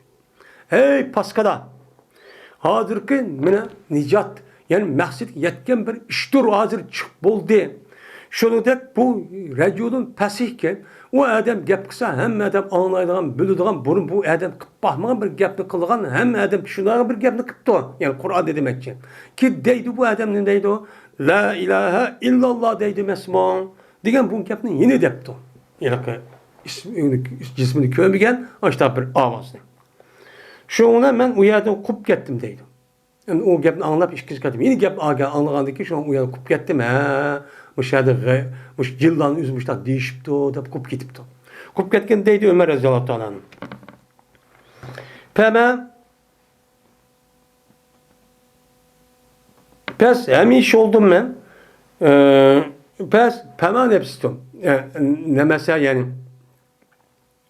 Hey paskada hazırki mine nicat yani məqsəd yetken bir iştir hazır çık buldu. Şunu dek bu reculun pesihken o adam gap kısa hem adam anlaydıgan, bildiğin burun bu adam kıpbahmagan bir gapni kılgan hem adam şundan bir gapni kıptı. Yani Kur'an demek için. Ki deydi bu adam ne deydi o? La ilahe illallah deydi mesma. Digen bu gapni yine depti. Yani cismini kömügen açta bir avazdı. Şuna ben uyadım kup gettim deydi. Yani o gapni anlap iş kızkadım. Yine gap anlagandı ki şu an uyanıp kup gettim ha. Müşahede muş yıldan üzmüşler değişipti o da kup gitipti. Kup ketken deydi Ömer Raziyallahu Anh'ın. Pes hem iş oldum ben. Pes hemen hepstim. Ne mesela yani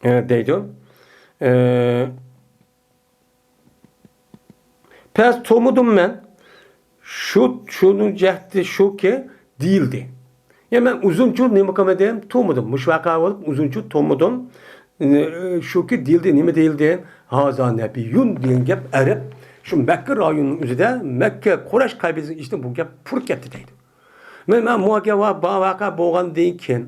deydi o. Pes tomudum ben. Şunun cehdi şu ki değildi. Yani ben uzuncu ne makam edeyim tomudum. Müşvaka olup uzuncu tomudum. Şu ki değildi. Ne mi değildi? Haza nebiyyun diyen gep Arap. Şu Mekke rayonunun üzerinde Mekke Kureyş kaybedildi işte bu gep pur gitti deydi. Ben muhakeme vaka boğan deyken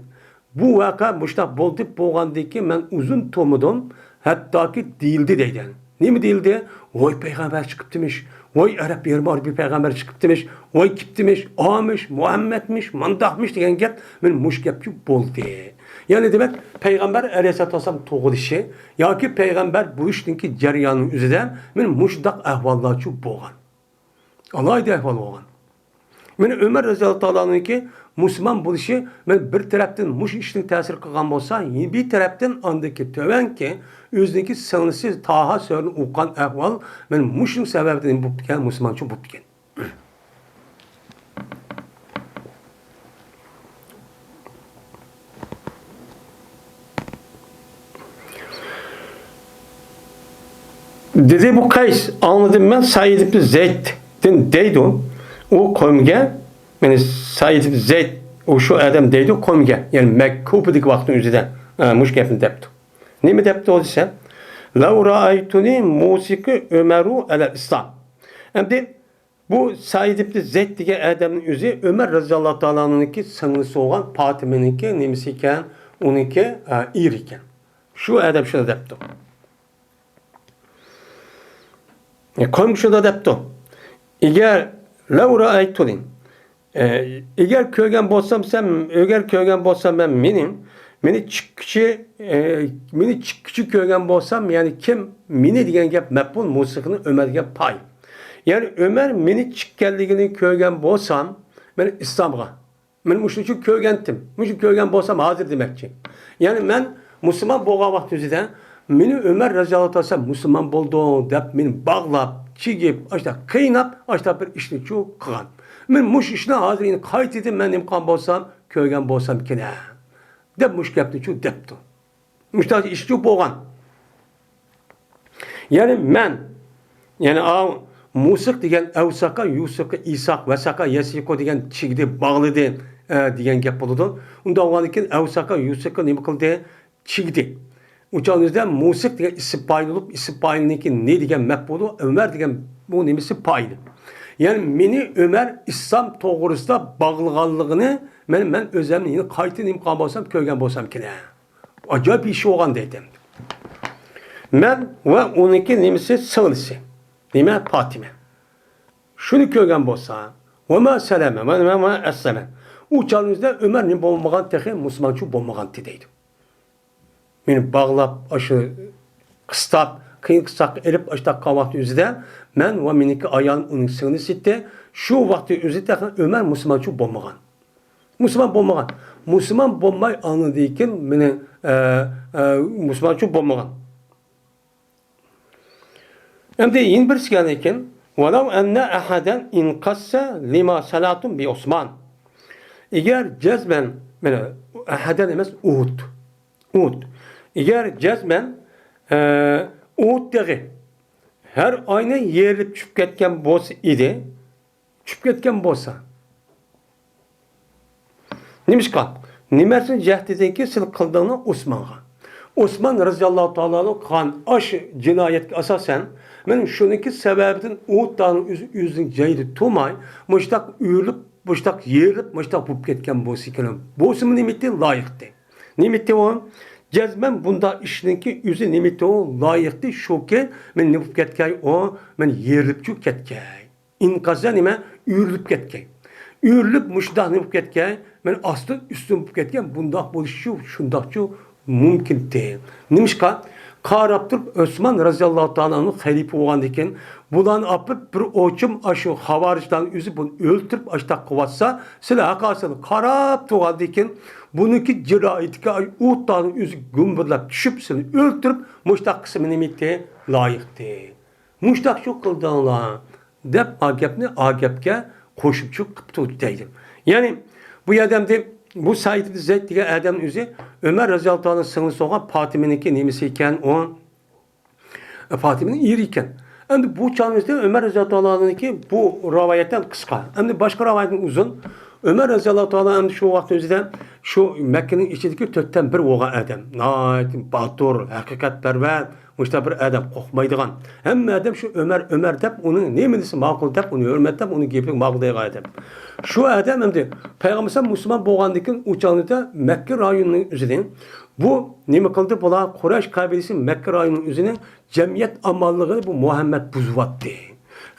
bu vaka müştak boldup boğan deyken ben uzun tomudum hatta ki değildi deydi. Ne mi değildi? Vay peygamber çıkıp demiş. Vay Arap yermar bir peygamber çıkıp demiş. Vay kip demiş. Amış, Muhammedmiş, mandahmış diyen gep men muş gepçi boldu. Yani demek peygamber aleyhissalatu vesselam toğul işi ya ki peygamber bu işinki ceryanın üzerinden men muşdak ahvallarçı boğan. Alaydı ahval boğan. Men Ömer Raziyallahu Anh'ın ki Müslüman buluşu men bir taraftan muş işin tesir kılgan bolsa bir taraftan andaki töven ki özdeki sınırsız taha sörün ukan ahval men muşun sebebinden bu diken Müslümançı bu diken. Dedi bu Kays anladım ben Said ibn Zeyd'den deydi o komge yani Said ibn Zeyd o şu adam deydi komge yani Mekkube'deki vaktin üzerinden muş gepini depti. Ne mi depti o ise? لَوْ رَأَيْتُنِي مُوسِكِ Ömeru el-İslam. Hem bu Said ibn Zeyd diye adamın üzeri Ömer Raziyallahu Anh'ınki sınırlısı olan Fatime'ninki nemisiken onunki ir iken. Şu adam şunu depti. Komşuda depti. Eğer لَوْ رَأَيْتُنِي eğer köygen bolsam ben meni çıkıcı köygen bolsam yani kim meni diyen gap mepbun musikini Ömer diyen pay. Yani Ömer meni çıkkelligini köygen bolsam ben İslam'a Men muşu kögendim. Muşu kögen bolsam hazır demekçi. Yani men Müslüman bolgan vaxtında meni Ömer radıyallahu anh Müslüman boldu dep meni bağlap, çigip, işte kıynap, işte bir işni şu kılan. Men muş işine hazır ini kayıt edip men imkan bolsam, kögen bolsam kene. Dep muş gepni şu deptu. Müştahı işi şu bolgan. Yani men yani Musik degan Avsaka, Yusaka, İsak, Vasaka, Yasiko degan chigdi bağlıdı degan gap bo'ladi. Unda olgandan keyin Avsaka, Yusaka nima qildi? Chigdi. O'shaningizda Musik degan ism payl bo'lib, ism paylniki ne degan map bo'ldi? Ömer degan bu nimasi payl. Yani meni Ömer İslam to'g'risida bog'laganligini men o'zimni qayta imkon bo'lsam ko'rgan bo'lsam kerak. Ajoyib ish bo'lgan deydim. Men va uniki nimasi singilisi. Nima Fatime. Şunu ko'rgan bo'lsa, va ma salama, va ma aslama. U chog'ingizda Ömer'nin bo'lmagan texi musulmonchi bo'lmagan deydi. Meni bog'lab, shu qistab, qiyin qisaq elib ashta qavaqti o'zida men va meniki ayolim uning singlisi edi. Shu vaqtda o'zida Ömer musulmonchi bo'lmagan. Musulmon bo'lmagan. Musulmon bo'lmay anladıkken meni musulmonchi bo'lmagan. Hem de yeni bir sigarayken وَلَوْ اَنَّ اَحَدًا اِنْقَسَّ لِمَا سَلَاتٌ بِعُثْمَانِ Eğer cezmen اَحَدًا demez Uhud. Eğer cezmen Uhud'daki her ayna yerilip çüp ketken bolsa idi. Çüp ketken bolsa. Nimişka? Nimersin cehdedeki sil kıldığını Osman'a. Osman radıyallahu ta'ala kan aşı cinayetki asasen men şununki sebebiden Uhud dağının yüzün caydı tomay muştak üyülüp muştak yerilip muştak bup ketken bolsa kelim. Bolsa nimeti layıktı. Nimeti o cezmen bunda işinki yüzü nimeti o layıktı şu ki men bup ketkay o men yerilip çu ketkay. İnkaza nime üyülüp ketkay. Üyülüp muştak bup ketkay men aslı üstün bup ketkay bunda boluşu şundakçu mümkün değil. Nimişka? Qarab Osman razıyallahu ta'ala'nın halife olan diken bulan apıp bir oçum aşı havaricdan üzü bunu öldürüp aşta kovatsa silah kasını qarab tuğal diken bununki cirayetki Uhud'dan üzü gümbürlep düşüp seni öldürüp muştak kısmı nimeti layıktı. Muştak şu kıldığınla dep agepke koşup çıkıp tutaydı. Yani bu adamda bu Said Zeyd diye adam üzü Ömer radıyallahu anh'ın sınırı olan Fatime'ninki nimesi iken o Fatime'nin iri iken. Hem bu çağımızda Ömer radıyallahu anh'ınki bu ravayetten kısa. Hem de başka ravayetten uzun. Ömer radıyallahu anh şu vakti özüden şu Mekke'nin içindeki tötten bir oğan adam. Nayet, batur, hakikatperver, müşte bir adam korkmaydıgan. Hem adam şu Ömer dep onun ne bilirsin makul dep onu hürmet dep onu gibi makul deyik adam. Şu adam hem de Peygamber Müslüman boğandıkın uçağında Mekke rayonunun üzerinden bu ne kıldı bula Kureyş kabilesi Mekke rayonunun üzerinden cemiyet amallığını bu Muhammed buzvattı.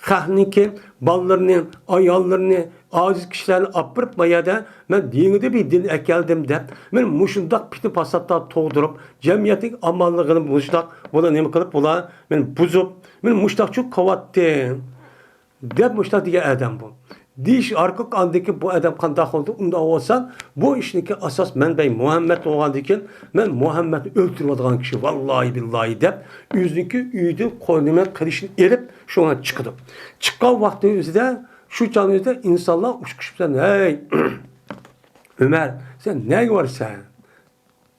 Kahninki ballarını, ayallarını, aciz kişilerini apırıp bayada ben dinide bir din ekeldim de ben muşundak piti pasatta toğdurup cemiyetin amallığını muştak buna ne kılıp bula ben buzup ben muştak çok kavattı dep muştak diye adam bu. Diş arka andaki bu adam kandak oldu. Onda olsan bu işdeki asas men bey Muhammed olan diken men Muhammed'i öldürmediğin kişi vallahi billahi dep yüzünki üydü koynuma kırışın erip şuna çıkıdı. Çıkan vakti yüzde şu canlıda insanlar uçkuşupsan hey Ömer sen ne var sen?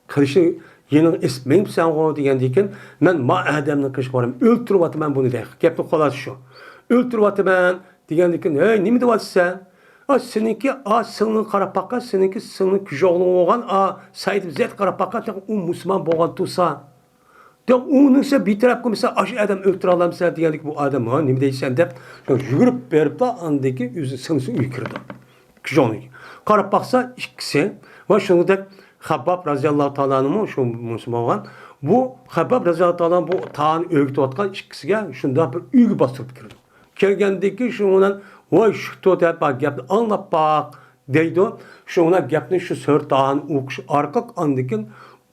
Kırışı yeni ismim sen o diyen diken men ma adamla kırış varım öldürmedim ben bunu de. Gepli kolası şu. Öldürmedim ben digendeki hey nimi de var sen? Seninki sınırın karapakka, seninki sınırın küçoğlu olan Said Zeyd karapakka o Müslüman boğan tutsa. De onun ise bir taraf mesela aşı adam öldür alam sen diyendik bu adam ha nimi deysen de yürüp verip de andaki yüzü sınırsın yükürdü. Küçoğlu. Karapaksa ikisi ve şunu da Habbab razıyallahu ta'ala'nın şu Müslüman olan bu Habbab razıyallahu ta'ala'nın bu tağın örgütü atkan ikisiga şunda bir ügü bastırıp girdi. Kelgendeki şundan vay şu to'da bak gapni anlap bak deydi. Şuna gapni şu sörtağın o'qish arqa andikin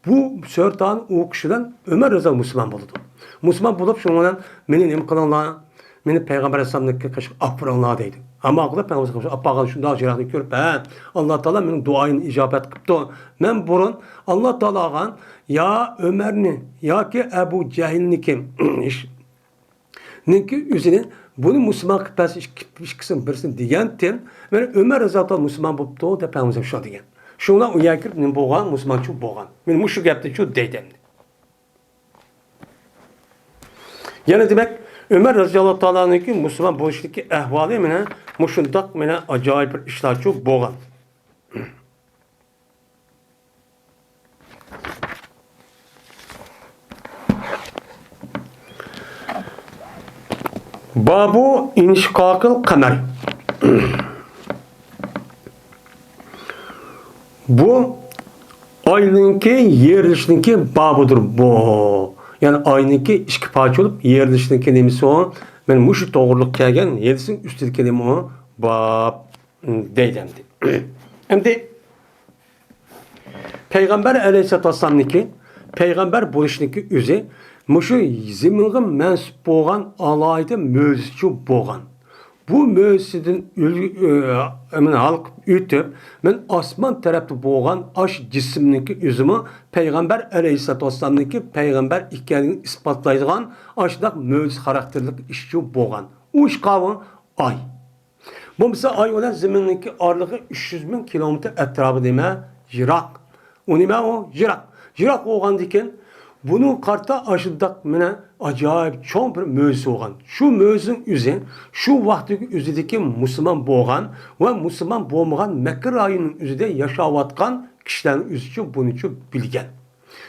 bu sörtağın o'qishidan Ömer Rıza Müslüman bo'ldi. Müslüman bo'lib şundan meni nima qilinglar? Meni payg'ambar alayhisolamga qish afronlar deydi. Ama qılıb Peyğəmbər apağa şunda jiraqni görüp, Allah Taala mening duoyimni icabət qıptı. Men burun Allah Taalaga ya Ömerni yoki Abu Jahilniki Ninki üzünün bunu Müslüman kıpası ikisini birsin degendim. Men Ömer Razatol Müslüman boptu da Peyğəmbər şu degen. Şuna uyakirip men boğan Müslüman şu boğan. Men muşu gapni şu deydim. Yani demek Ömer radıyallahu ta'ala'nınki Müslüman bo'lishlikki ahvoli meni mushundoq meni ajoyib bir ishlarchi bo'lgan. Babu inshiqoqil qamar. Bu oyninki yerilishninki babudur bu. Yani aynıki ikki parça olup yerlişinin kelimesi o. Ben muşu doğruluk kelgen yerisin üstüdeki kelime o. Bab deydemdi. Hem de Peygamber Aleyhisselatü Vesselam'nınki Peygamber buluşunki üzü muşu ziminğin mensup boğan alayda möcüzçü boğan. Bu möcüzeden halk ütüp, men asman tarafta boğan aş cisimninki üzümü Peygamber Aleyhisselatü Vesselam'nınki Peygamber ikkenini ispatlaydıgan aşdak möcüz karakterlik işçi boğan. O iş kavı ay. Bu mesela ay olan zimininki ağırlığı 300 bin kilometre etrafı deme Jirak. O nime o? Jirak. Jirak oğan diken bunu karta aşıdak mene acayip çok bir möcüz olgan. Şu möcüzün üzü, şu vaxtdaki üzüdeki Müslüman boğan ve Müslüman boğmagan Mekke rayının üzüde yaşavatkan kişilerin üzü bunu çok bilgen.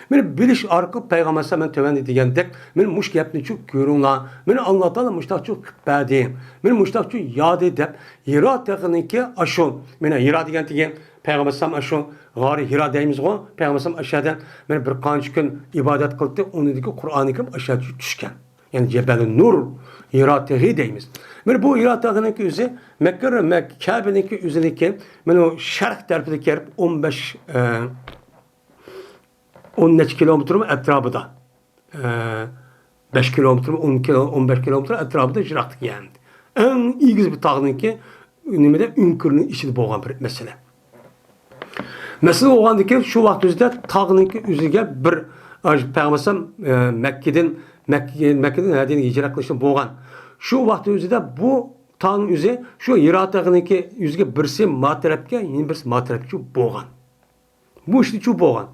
Meni biliş arka Peygamber Sallallahu Aleyhi degendek, meni muş gapni çok görünla, meni anlatalım muştak çok kıpbadi, meni muştak çok yad edip, Hira tekniki aşın, meni Hira degen Peygamber Sallallahu aşın, gari Hira deyimiz o, Peygamber Sallallahu aşağıdan, meni bir kanç gün ibadet kıldı, onundaki Kur'an-ı Kerim aşağı düşken. Yani Cebel-i Nur, Hira tehi deyimiz. Meni bu Hira tekniki üzü, Kabe'ninki üzerindeki, meni o şerh tarafındaki 10 kilometre etrafı da 5 kilometre 15 kilometre etrafı da jiraktık yani. En ilginç bir tağının ki nimede ünkürünün içinde boğan bir mesele. Mesele oğandı ki şu vakit üzerinde tağının ki üzerinde bir Peygamber Mekke'den hediyenin hicret kılışını boğan. Şu vakit üzerinde bu tağının üzerinde şu Hira tağının ki üzerinde birisi matrepke yine birisi matrepçi boğan. Bu işte şu boğan.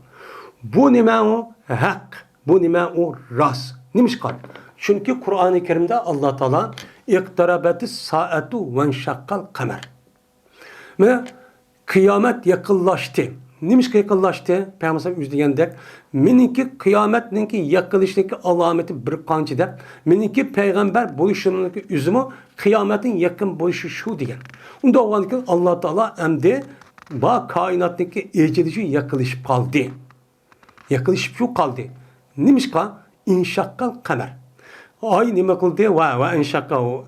Bu nime o hak, bu nime o ras. Neymiş kal? Çünkü Kur'an-ı Kerim'de Allah Teala iqtarabeti saatu ve şakkal kamer. Ve kıyamet yakınlaştı. Neymiş ki yakınlaştı? Peygamber yüzdegendek. Meninki kıyametninki yakınlaştaki alameti bir kançı dep. Meninki peygamber buluşununki üzümü kıyametin yakın buluşu şu diyen. Onda olan ki Allah Teala emdi ba kainattaki ecelici yakınlaşıp kaldı. Yakılışıp şu kaldı. Neymiş ka? İnşakkal kamer. Ay nime kıldı? Ve inşakkal.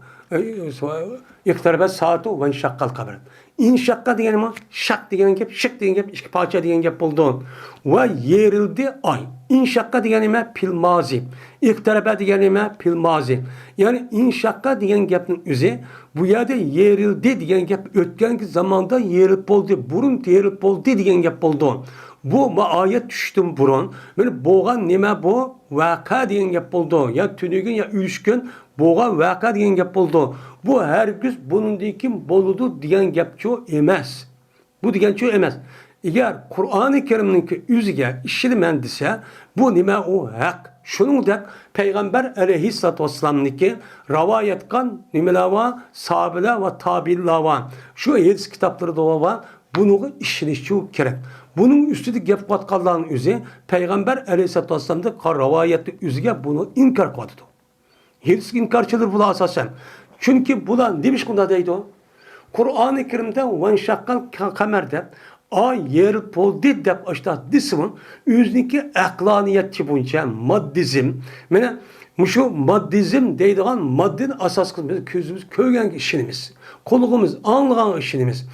İktarabet saatu ve inşakkal kamer. İnşakka diyenim o. Şak diyenin gep, şık diyenin gep, iki parça diyenin gep buldu. Ve yerildi ay. İnşakka diyenime pil mazi. İktarabet diyenime pil mazi. Yani inşakka diyen gepnin üzü bu yerde yerildi diyen gep ötkenki zamanda yerilip oldu. Burun yerilip oldu diyen gep buldu. Bu ayet düştüm burun. Böyle boğan nime bu? Vaka diyen gap buldu. Ya tünügün ya üç gün boğan vaka diyen gap buldu. Bu herkes bunun dikin boludu diyen gapço emez. Bu diyen ço emez. Eğer Kur'an-ı Kerim'ninki üzge işilmen dese bu nime o hak. Şunun da Peygamber Aleyhisselatü Vesselam'nınki ravayet kan nimelava sahabela ve tabi'lava. Şu hadis kitapları da var. Bunu işlişçi gerek. Bunun üstüde gep katkalların üzü Peygamber Aleyhisselatü Vesselam'da ravayetli üzge bunu inkar kadıdı. Hiç inkarçıdır bula asasen. Çünkü bula demiş kunda deydi o. Kur'an-ı Kerim'de van şakkal kamerde ay yer poldu dep açta dismin üzdeki aklaniyetçi bunca maddizm. Mene şu maddizm deydiğen maddin asas kısmı közümüz köygen işinimiz. Koluğumuz anlayan işinimiz.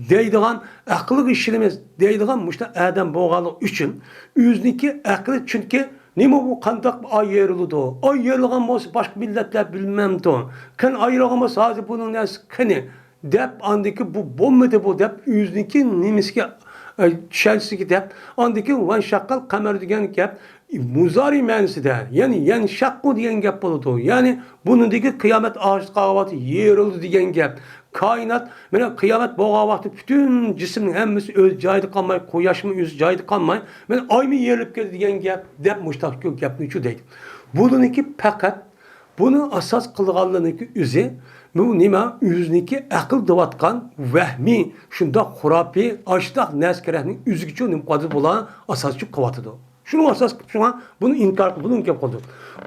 Deydiğen akıllık işinimiz. Deydiğen muşta Adem boğalık için üzdeki aklı çünkü nime bu kandak ay yerlidir o. Ay yerliğen başka milletler bilmem de o. Kan ayrılığımız sadece bunun nesi kani. dep andaki bu bommadı bu dep yüzniki nimiski Chelsea'ki dep andaki van şakkal kamer degan gap muzari manisi der. Yani şakku degan gap bo'ladi. Yani bunundaki kıyamet ağaç qavatı yerildi degan gap. Kainat mana qiyomat bo'lgan vaqtda butun jismning hammasi o'z joyida qolmay, quyoshmi o'z joyida qolmay, mana oymi yerilib ketdi degan gap deb mushtaq gapni uchu deydi. Buniki faqat buni asos qilganligi o'zi bu nima o'ziniki aql devatgan vahmi shundoq xurafiy ashtaq naskarahning o'ziga nim qodir bo'lgan asoschi quvvatidir. Şunu asas şuna bunu inkar bunu inkar qildi.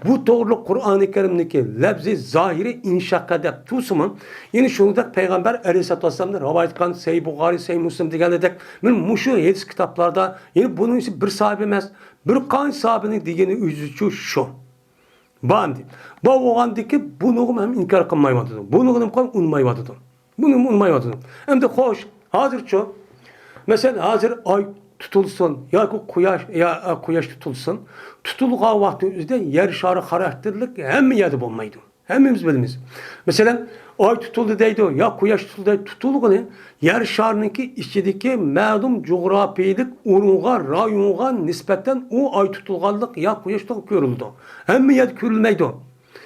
Bu to'g'ri Qur'oni Karimniki lafzi zahiri inshaqqa deb tusumun. Yani shuningdek payg'ambar alayhisolatu vasallamdan rivoyat qilgan Sahih Buxoriy, Sahih Muslim degandek men mushu hadis kitoblarda yani bunun isi bir sahabe emas, bir qancha sahabening degani o'zi shu. Bandi. Bu o'g'andiki buni ham inkar qilmayapti. Buni ham unmayapti. Buni unmayapti. Endi xo'sh, hozircha mesela hazır ay tutulsun ya quyosh tutulsun. Tutulgan vaqtida yer shari xarakterlik hamma yerda bo'lmaydi. Hammamiz bilamiz. Mesela ay tutuldu deydi ya quyosh tutuldu tutulgani yer shariniki ichidagi ma'lum jo'grafiyalik o'ringa, rayonga nisbatan u ay tutulganlik ya quyosh tutulib ko'rildi. Hamma yerda ko'rilmaydi.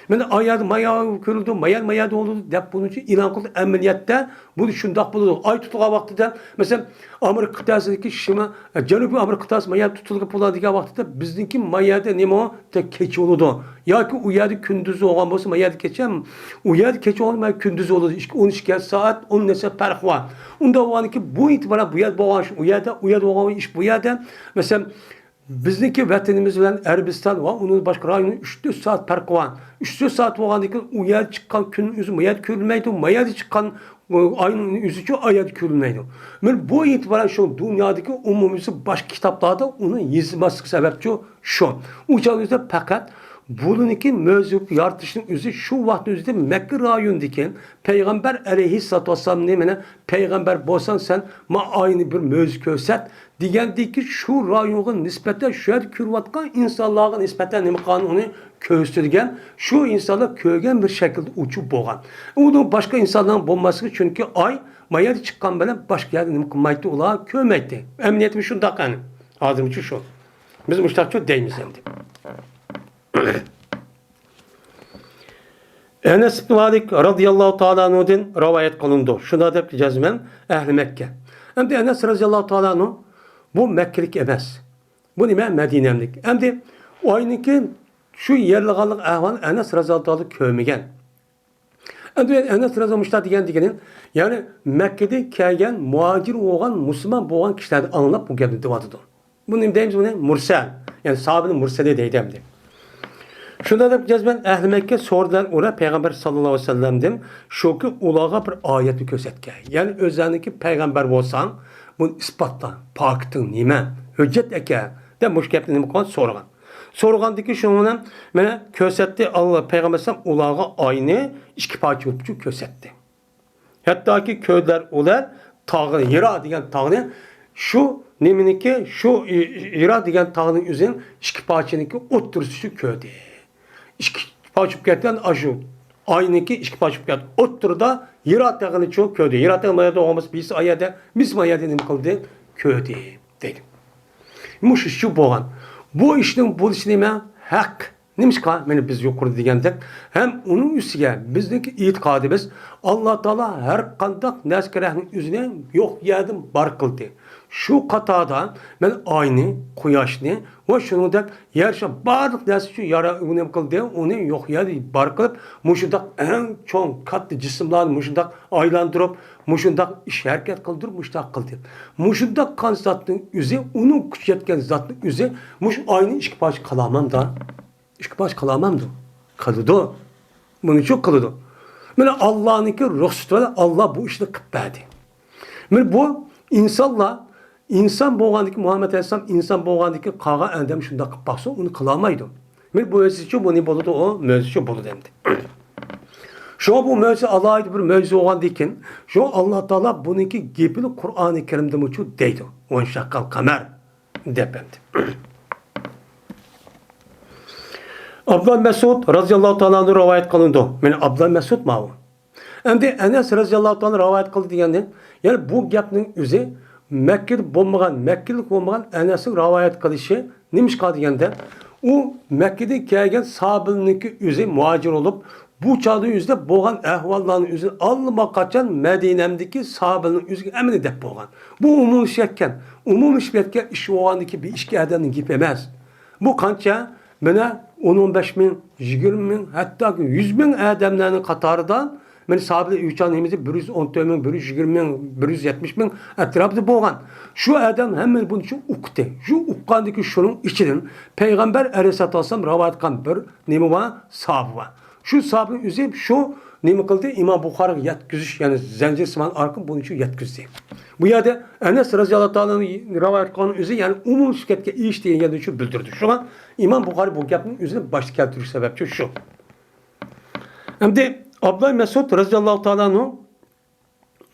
Mana ayad maya ko'rildi, mayad oldu deb bunun için ilan qildi. Amaliyotda bu shundoq bo'ladi. Ay tutulgan vaqtida, mesela Amerika qit'asidagi shima Janubiy Amerika qit'asi mayad tutilgan bo'ladigan vaqtida bizniki mayada nima tek kecha bo'ladi. Yoki u yerda kunduz bo'lgan bo'lsa mayad kecha, u yerda kecha olmay kunduz bo'ladi. 12 soat 10 necha farq bor. Unda bo'lganki bu itiboran bu yerda bo'lgan u yerda bo'lgan ish bu yerda mesela bizdeki vatanimiz bilan Arabiston va uning boshqa rayoni 3-4 soat farq bor. 3-4 soat bo'lgandan keyin u yer chiqqan kun o'zi mayat ko'rilmaydi, mayat chiqqan ayning o'zicha ayat ko'rilmaydi. Men bu e'tiboran shu dunyodagi umumiy boshqa kitoblarda uni yozmaslik sababchi shu. U joyda faqat buniki mavzu yaratishning o'zi shu vaqt o'zida Makka rayonidagi payg'ambar alayhissalatu vasallamni mana payg'ambar bo'lsan sen ma ayni bir mavzu ko'rsat degandiki shu rayonga nisbatan shu yerda ko'rayotgan insonlarga nisbatan nima qonuni ko'rsatilgan shu insonlar ko'rgan bir shaklda uchib bo'lgan. Uni boshqa insonlar bo'lmasligi chunki ay mayada chiqqan bilan boshqa yerda nima qilmaydi ular ko'rmaydi. Emniyatimiz shunday qani. Hozircha shu. Biz mushtaqcha deymiz endi. Enes ibn Malik radıyallahu ta'ala anhu'dan rivayet kılındı. Şuna dep cezmen ehli Mekke. Hem de Enes radıyallahu ta'ala anhu bu Mekkelik emez. Bu nime Medine'lik. Hem de o aynıki şu yerliğanlık ahval Enes radıyallahu ta'ala kövmegen. Hem de Enes radıyallahu degenin yani Mekke'de kelgen muhacir olan Müslüman boğan kişilerden anlap bu geldi divadıdır. Bu nime deyimiz bu ne? Mursel. Yani sahabenin murseli deydi hem de. Şunda da cezben Ehl-i Mekke sordular ona Peygamber sallallahu aleyhi ve sellem'dim. Şu ki ulağa bir ayeti kösetke. Yani özlerindeki peygamber olsan bunu ispatla. Paktın nime? Hüccet eke. De müşkepli nime kan sorgan. Sorgandaki şununla bana kösetti Allah Peygamber sallallahu ulağa aynı iki parça uçup kösetti. Hatta ki köyler ular tağı yera diyen tağını şu niminiki şu yera diyen tağının üzerine iki parçanınki oturuşu köyde. İki parçıp getiren aşı. Aynıki iki parçıp getiren. Oturda yera tağını çok köyde. Yera tağını mayada olması biz ayada biz mayada ne kıldı? Köyde dedim. Muş şu boğan. Bu işin bu işleme hak. Neymiş ki? Yani biz yukarı diyendek. Hem onun üstüne bizdeki itikadımız Allah Teala her kandak neskerahın üzerine yok yerdim bar kıldı. Şu katada ben aynı kuyaşını ve şunu da yerşe barlık nesi şu yara onu kıldı. Onu yok yerdi bar kılıp muşundak en çok katlı cisimler muşundak aylandırıp muşundak iş hareket kıldırıp muştak kıldı. Muşundak kan zatının üzeri onun güç yetken zatının üzeri muş aynı işki baş kalamam da İşte baş kalamamdı. Kalıdı. Bunu çok kalıdı. Yani Allah'ınki ruhsatı Allah bu işini kıpperdi. Yani bu insanla insan boğandaki Muhammed Aleyhisselam insan boğandaki kağa endem şunda kıppaksa onu kılamaydı. Yani bu özücü bu ne boludu o mözücü bolu demdi. Şu bu mözü Allah'a ait bir mözü olan diken şu Allah Teala bununki gepini Kur'an-ı Kerim'de muçu deydi. On şakkal kamer depemdi. Abdullah Mesud radıyallahu ta'ala anhu rivayet kılındı. Yani Abdullah Mesud mu o? Endi Enes radhiyallohu ta'ala rivoyat qildi deganda, ya'ni bu gapning o'zi Mekkelik bo'lmagan Enes'in rivoyat qilishi nima ish deganda, u Mekke'de kelgan sahabeninki o'zi muhacir olup bu çağda yüzde boğan ehvallarının yüzü alma kaçan Medine'mdeki sahabenin yüzü emni dep boğan. Bu umum işlekken, iş oğandaki bir işki edenin gibi emez. Bu kança bana 10-15 bin, 20 bin, hatta 100 bin edemlerinin katarından ben sahabeler üçanımızı 114 bin, 120 bin, 170 bin etrafında boğan. Şu adam hemen bunun için uktu. Şu ukkandaki şunun içinin Peygamber Aleyhisselatü Vesselam rivayet kan bir nemi var? Sahabı var. Şu sahabenin üzerinde şu nemi kıldı? İmam Bukhari yetkizmiş, yani Zencir Siman Arkın bunun için yetkizdi. Bu yerde Enes radıyallahu anh'ın rivayet kanının üzerinde yani umum şirketke iyi işleyen geldiği için bildirdi. Şu an İmam Bukhari bu yapının üzerinde başlık keltiriş sebepçi şu. Hem de Abdullah Mesud radıyallahu anh'ın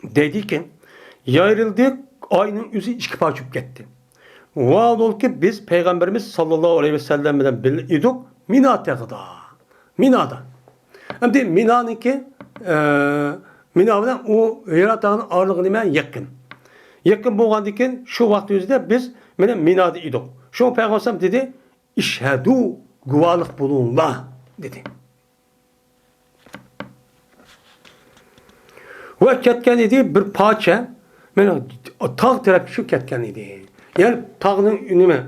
dedi ki yayrildik ayının yüzü iki parçup gitti. Vaad ol ki biz Peygamberimiz sallallahu aleyhi ve sellem'den biliydik Mina'da. Hem de Mina'nınki Mina'dan o Hira Dağı'nın ağırlığına yakın. Yakın boğandıkken şu vaktimizde biz Mina'da idik. Şu Peygamber dedi İşhedû guvalık bulunla dedi. Ve ketken idi bir parça tağ tarafı şu ketken idi. Yani tağının ünüme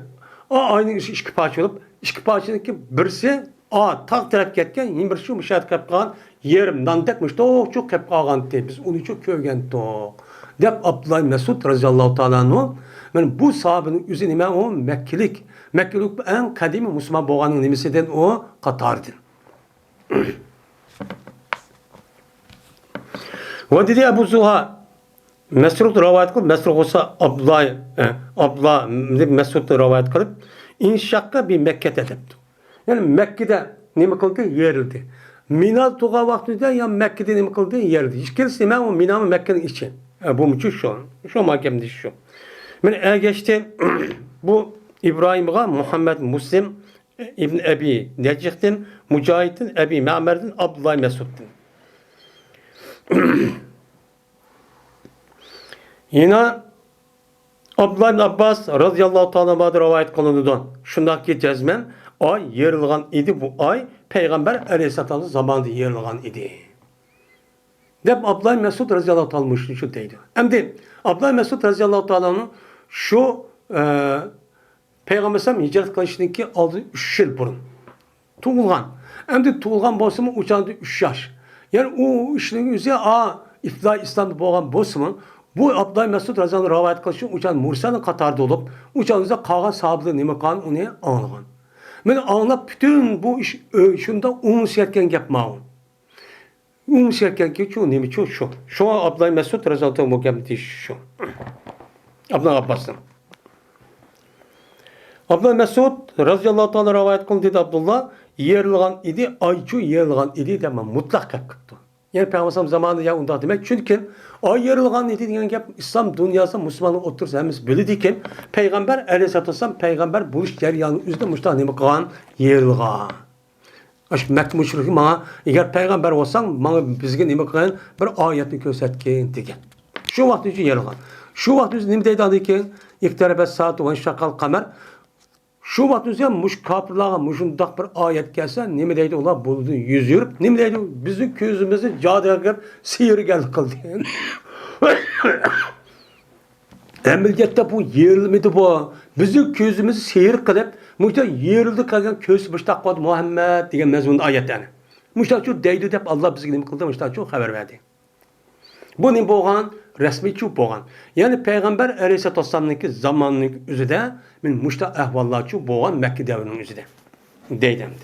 aynı iki parça olup iki parçadaki birisi tağ tarafı ketken yine bir şu müşahit kap kalan yerim dandekmiş çok kap kalan diye biz onu çok köygen toğ. Dep Abdullah Mesud radıyallahu ta'ala anhu bu sahabenin üzerine o Mekkelik en kadimi Müslüman boğanın nimesinden o katardı. Ve dedi Ebu Zuha Mesrud rivayet kılıp Mesrud olsa Abdullah Mesrud rivayet kılıp inşakka bir Mekke'de depti. Yani Mekke'de ne kıldı? Yerildi. Mina tuğa vaktinde ya Mekke'de ne kıldı? Yerildi. Hiç kimse o Mina mı Mekke'nin için. Bu muçu şu mahkemede şu. Ben geçti bu İbrahim'a Muhammed Muslim İbn Ebi Necih'tin Mücahit'in Ebi Ma'mer'din Abdullah Mesud'din. Yine Abdullah ibn Abbas radıyallahu ta'ala rivayet kılınıdan şundaki cezmen ay yerilgan idi bu ay Peygamber Aleyhisselatü zamanında yerilgan idi. Dep Abdullah Mesud radıyallahu ta'ala şu deydi. Hem de Abdullah Mesud radıyallahu ta'ala'nın şu Peygamber Aleyhisselam hicret kılışındaki aldığı 3 yıl burun. Tuğulgan. Hem de tuğulgan bozumu uçandı 3 yaş. Yani o işin üzerine İslam'da boğan bozumu bu Abdullah Mesud radıyallahu ta'ala rivayet kılışın uçan Mursa'nın Katar'da olup uçanızda kalan sahabeler nime kan onu anlagan. Ben anlap bütün bu iş şunda umsiyetken yapmağım. Umsiyetken ki şu nemi şu. Şu an Abdullah Mesud radıyallahu ta'ala mukemmeti şu. Abdullah Abbas'ın. Abdullah Mesud radıyallahu ta'ala rivayet kıldı dedi Abdullah yerilgan idi ayçu yerilgan idi demem mutlak kapkıttı. Yani Peygamber zamanında ya onda demek çünkü ay yerilgan idi diyen gap İslam dünyasında Müslümanlık otursa hemiz bildikken Peygamber Aleyhisselatü Vesselam Peygamber buluş ceryanı üzerinde müştahane kalan yerilgan. Aş Mekke müşriki bana eğer Peygamber olsan bana bizge nime kalan bir ayetini gösterken degen. Şu vakti için yerilgan. Şu vakti için nime deydi adı ki İktarabet saat ve şakal kamer. Şu vakti muş kapırlağa muşundak bir ayet gelse nime deydi ola buldu yüz yürüp nime deydi bizim gözümüzü cadırgıp sihir geldi kıldı. Emniyette bu yerilmedi bu. Bizim gözümüzü sihir kılıp muşta yerildi kalgan köz muşta kodu Muhammed diye mezmun ayet yani. Muşta şu deydi deyip Allah bizi nime kıldı muşta şu haber verdi. Bu ne boğan? Resmi çup boğan. Yani Peygamber Aleyhisselatü Vesselam'ın zamanının üzerinde min muşta ehvallah çup boğan Mekke devrinin üzerinde. Deydemdi.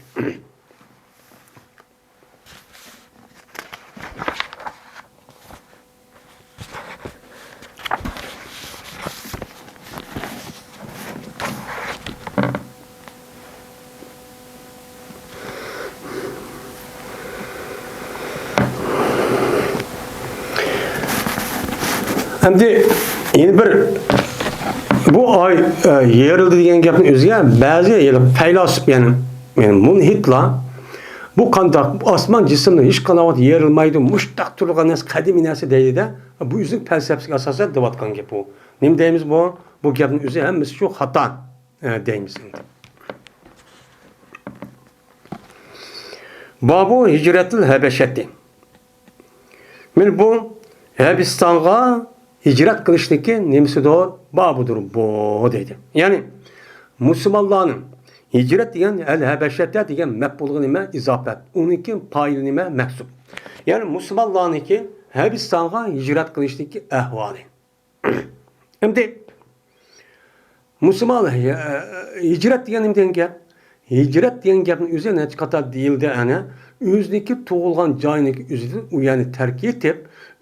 Hem de yeni bir bu ay yerildi degan gapning o'ziga ba'zi faylasuf yani munhitlar Bu kandak, bu asman cisimni hiç qanavat yerilmaydi, muştaq turgan narsa, qadimiy narsa deydi de, bu o'zining falsafasiga asosan deyotgan gap bu. Nima deymiz bu? Bu gapning o'zi hammasi shu xato deymiz. Babu hicretul habeşeti. Men bu Habistonga hicret qilishlikka nimasidir? Babudur bu deydi. Ya'ni musulmonlarning hicret degan al-Habeşete degan maf'ulga nima izofat. Uniki fa'ili nima maksub. Ya'ni musulmonlarniki Habistonga hicret qilishlikka ahvoli. Endi musulmon hicret degan nima degan gap? Hicret degan gapning o'zi necha qator deyildi ana. O'zniki tug'ilgan joyiniki o'zidan u yani tark etib,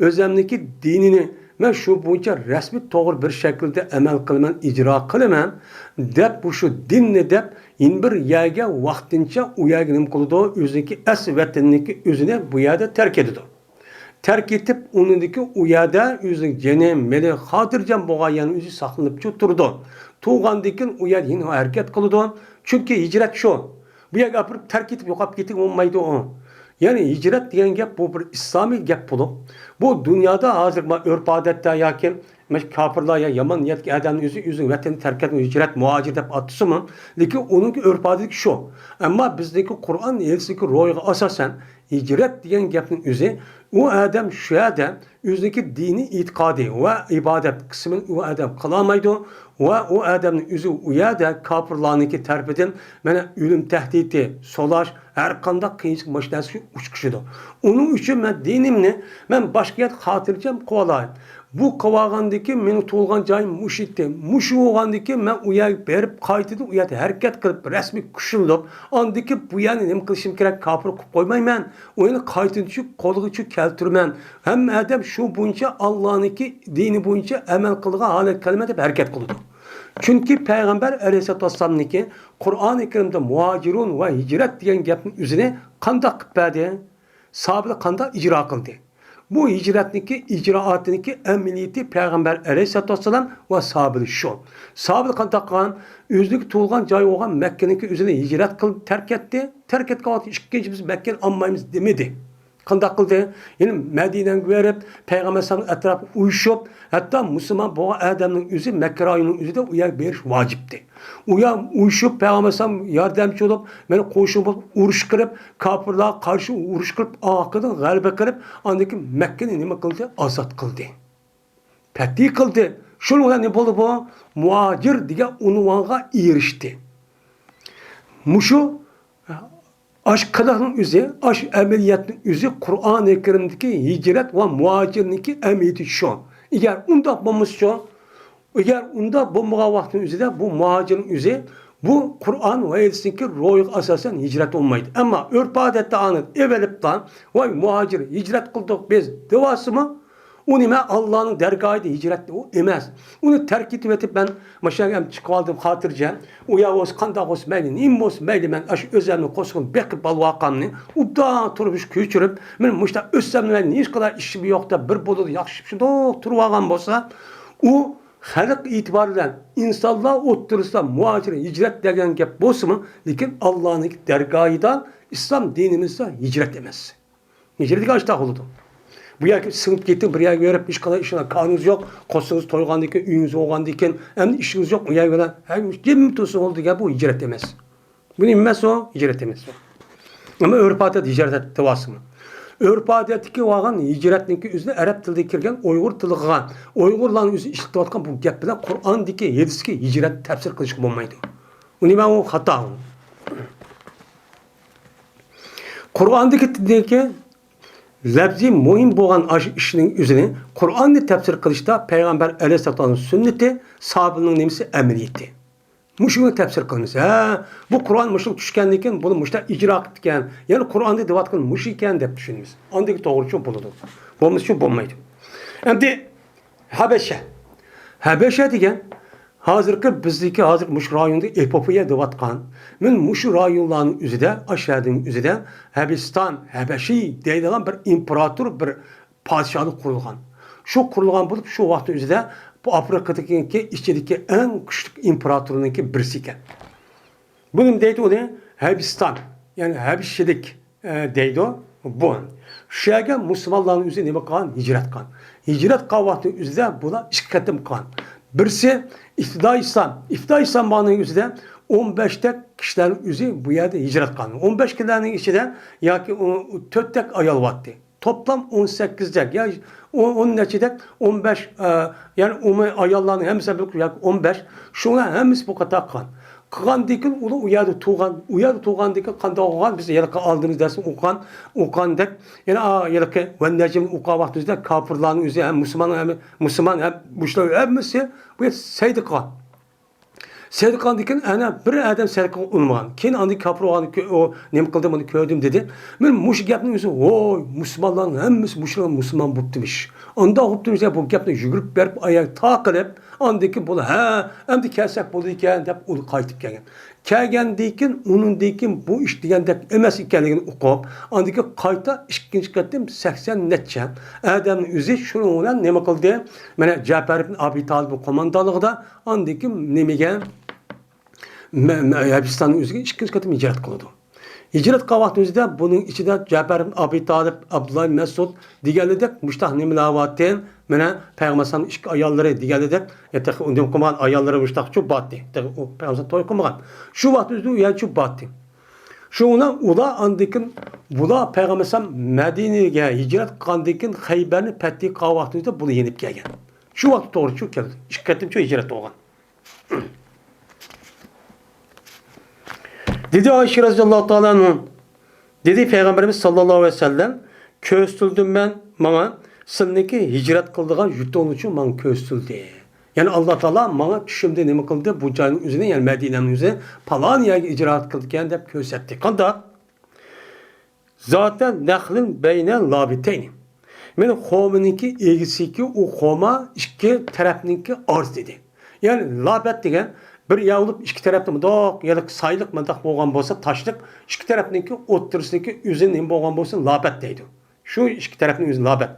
o'zimniki dinini men shu bo'yicha rasmiy to'g'ri bir shaklda amal qilaman, ijro qilaman deb bu shu dinni deb bir yerga vaqtincha u yerga nima qiladi? O'ziniki asl vatanniki o'zini bu yerda tark etadi. Terk etib unindiki u yerda o'zining jini, meli, xotirjam bo'lgan yani o'zi saqlanib turdi. Tug'gandan u yer yana harakat qiladi. Chunki hijrat shu. Bu yerga apirib terk etib yo'qolib ketib bo'lmaydi u. Yani hicret degan gap bu bir islomiy gap bo'lib, bu dunyoda hozir urf odatda yoki kofirlar ya yomon niyatli odamning o'zining vatanini tark etib hijrat muhojir deb atsimi, lekin uning urf odati shu. Ammo bizdagi Qur'on elsidagi ro'yga asosan hicret degan gapning o'zi u odam shu yerda o'ziniki diniy e'tiqodi va ibodat qismini u odam qilolmaydi va u odamning o'zi u yerda kofirlarniki tarafidan mana o'lim tahdidi, solash her qanday qiyinchilik mashinasi uçkuşudu. Onun için ben dinimni ben boshqa yer xotirjam qo'layim. Bu qilgandiki meni tug'ilgan joyim mushitdi. Mush bo'lgandiki men u yerga berib qaytadi, u yerda harakat qilib rasmiy kushilib, andiki bu yerni nima qilishim kerak kofir qilib qo'ymayman. Uni qaytinchi qo'lg'ichi keltirman. Hamma odam shu bo'yicha Allohniki dini bo'yicha amal qilgan holat kalima deb harakat qiladi. Çünkü Peygamber Aleyhisselatü Vesselam'niki Kur'an-ı Kerim'de muhacirun ve hicret diyen gapning o'zini qanday qilib berdi? Sahabelar qanday icra qildi? Bu hicretniki icraatniki amaliyati Peygamber Aleyhisselatü Vesselam ve sahabelar shu. Sahabelar qanday qilgan? O'zligi tug'ilgan joyi bo'lgan Makkaniki o'zini hicret qilib tark etdi. Tark etgan ikkinchi biz Makkani olmaymiz demedi. Qanday qildi? Yani Medine'den verip Peygamber sallallahu etrafı uyuşup hatta Müslüman bu adamın özü Mekke rayonunun özü de uya beriş vacipti. Uya uyuşup Peygamber sallallahu yardımcı olup beni koşup uruş kırıp kafirlara karşı uruş kırıp akıdan galebe kırıp andaki Mekke'ni nime kıldı? Azat kıldı. Fethi kıldı. Şununla ne oldu bu? Muhacir diye unvana erişti. Muşu aşkının üzeri, aşk ameliyatının üzeri Kur'an-ı Kerim'deki hicret ve muhacirindeki emniyeti şu. Eğer onda bulmuş şu, eğer onda bulmağa vaktin üzeri bu muhacirin üzeri, bu Kur'an ve hadisindeki royuk asasen hicret olmaydı. Ama örf adette anıt, evvelipten, vay muhacir hicret kıldık biz, devası mı? O nime Allah'ın dergahıydı hicret o emez. Onu terk etip ben maşallah çıkıp aldım hatırca. O ya olsun kandak olsun meyli, nim olsun meyli ben aşı özelini koşkun bekip balvakanını. O da turmuş küçürüp benim muşta özlemle hiç kadar işim yok da bir buludu yakışıp şu turvagan olsa o halk itibariyle insanlar oturursa muhacir hicret degen gap bolsa mı? Lakin Allah'ın dergahıydan İslam dinimizde hicret demez. Hicret kaçta oldu? Bu yer sınıp gittim, bir yer görüp hiç kadar işine kanunuz yok. Kosunuz toygandı ki, üyünüz olgandı ki, hem işiniz yok. Bu yer gören, cebim tutsun oldu ki bu hicret demez. Bu inmez o, hicret demez o. Ama örf adet hicret tevası mı? Örf adetiki vagan hicretninki üzerine Arap tilde kirgen, Uygur tili kılgan. Uygurların üzerine işletetken bu gap bilen Kur'an'daki yedisi hicret tefsir kılışık olmaydı. Bunu ben o hata. Kur'an'daki lafzi muhim bo'lgan ishning o'zini Qur'onni tafsir qilishda Payg'ambar alayhisolamning sunnati, sahobaning nimasi amaliyati. Mushuni tafsir qilamiz. Ha, bu Qur'on mushuk tushgandan keyin buni mushta ijro qilgan. Ya'ni Qur'onni deyotgan mush ekan deb tushunamiz. Ondagi to'g'richa bo'ladi. Bo'lmasa bo'lmaydi. Endi Habasha degan hozirgi bizdagi hozir mush rayonda Epopiya deyotgan. Men mush rayonlarning o'zida, ashadning o'zida Habiston, Habashi deydigan bir imperator, bir podshohlik qurilgan. Shu qurilgan bo'lib, shu vaqt o'zida bu Afrikadagi ichidagi eng kuchli imperatorniki birisi ekan. Buning deydi uni Habiston, ya'ni Habishilik deydi o. Bu. Şu yerge Müslümanların üzerine nima qilgan? Hicret qilgan. Hicret qilgan üzerinde buna ikki qatim qilgan. Birisi İftida İslam bağının üzerinde 15 tek kişilerin üzeri bu yerde hicret qilgan. 15 kişilerin içinde yoki 4 tek ayol vardı. Toplam 18 tek. Ya 10 neçedek 15 yani ayolların hemisi 15. Şuna hemisi bu kadar qilgan. Qilgan dekin uni u yerda tug'an dekin qanday o'qigan biz yerga aldığımız dersin o'qigan deb yana yerga va najm o'qigan vaqtimizda kofirlarning o'zi ham musulmon ham bular hammasi bu saydi qilgan. Saydi qilgan dekin ana bir odam saydi qilmagan. Keyin andi kofir o nima qildim uni ko'rdim dedi. Men mush gapning o'zi voy musulmonlarning hammasi musulmon bo'libdimish. Onda o'qibdimiz bu gapni yugurib berib oyoq taqilib andaki bu ha endi kelsak bo'ldi ekan deb u qaytib kelgan. Kelgandan uningdan bu ish degandek emas ekanligini o'qib, andaki qayta ikkinchi qatim 80 necha odamning o'zi shuning bilan nima qildi? Mana Ja'far ibn Abi Talib qo'mondonligida andaki nimaga Arabistonning o'ziga ikkinchi qatim hijrat qildi. Hicret qavaqtimizda bunun içinde Ja'far ibn Abi Talib, Abdullah ibn Mesud digerledek müştah nimlavatin mena Peygamber'in iki ayalları digerledek yatak undan kuman ayalları müştah çok battı. O Peygamber toy kuman. Şu vaktimizde uyan çok battı. Şuna ula andikin bula Peygamber'in Medine'ye hicret kandikin Hayber'in petti qavaqtimizda bunu yenip gelgen. Şu vakit doğru çok geldi. İşkettim çok hicret olgan. Dedi Ayşe radıyallahu ta'ala anh'ın. Dedi Peygamberimiz sallallahu aleyhi ve sellem köstüldüm ben bana sizniki hicret kıldığın yutuğun için bana köstüldü. Yani Allah Teala bana düşümde ne mi kıldı? Bu canın üzerine yani Medine'nin üzerine falan ya icraat kıldıkken de kösetti. Kanda zaten nehlin beyne labiteyni. Yani xomininki ilgisiki o xoma iki tarafninki arz dedi. Yani labet degen bir yavulup iki tarafta mıdak ya da saylık mıdak boğan bolsa taşlık iki tarafındaki oturusundaki üzerinin boğan bolsa labet deydi. Şu iki tarafının üzerine labet.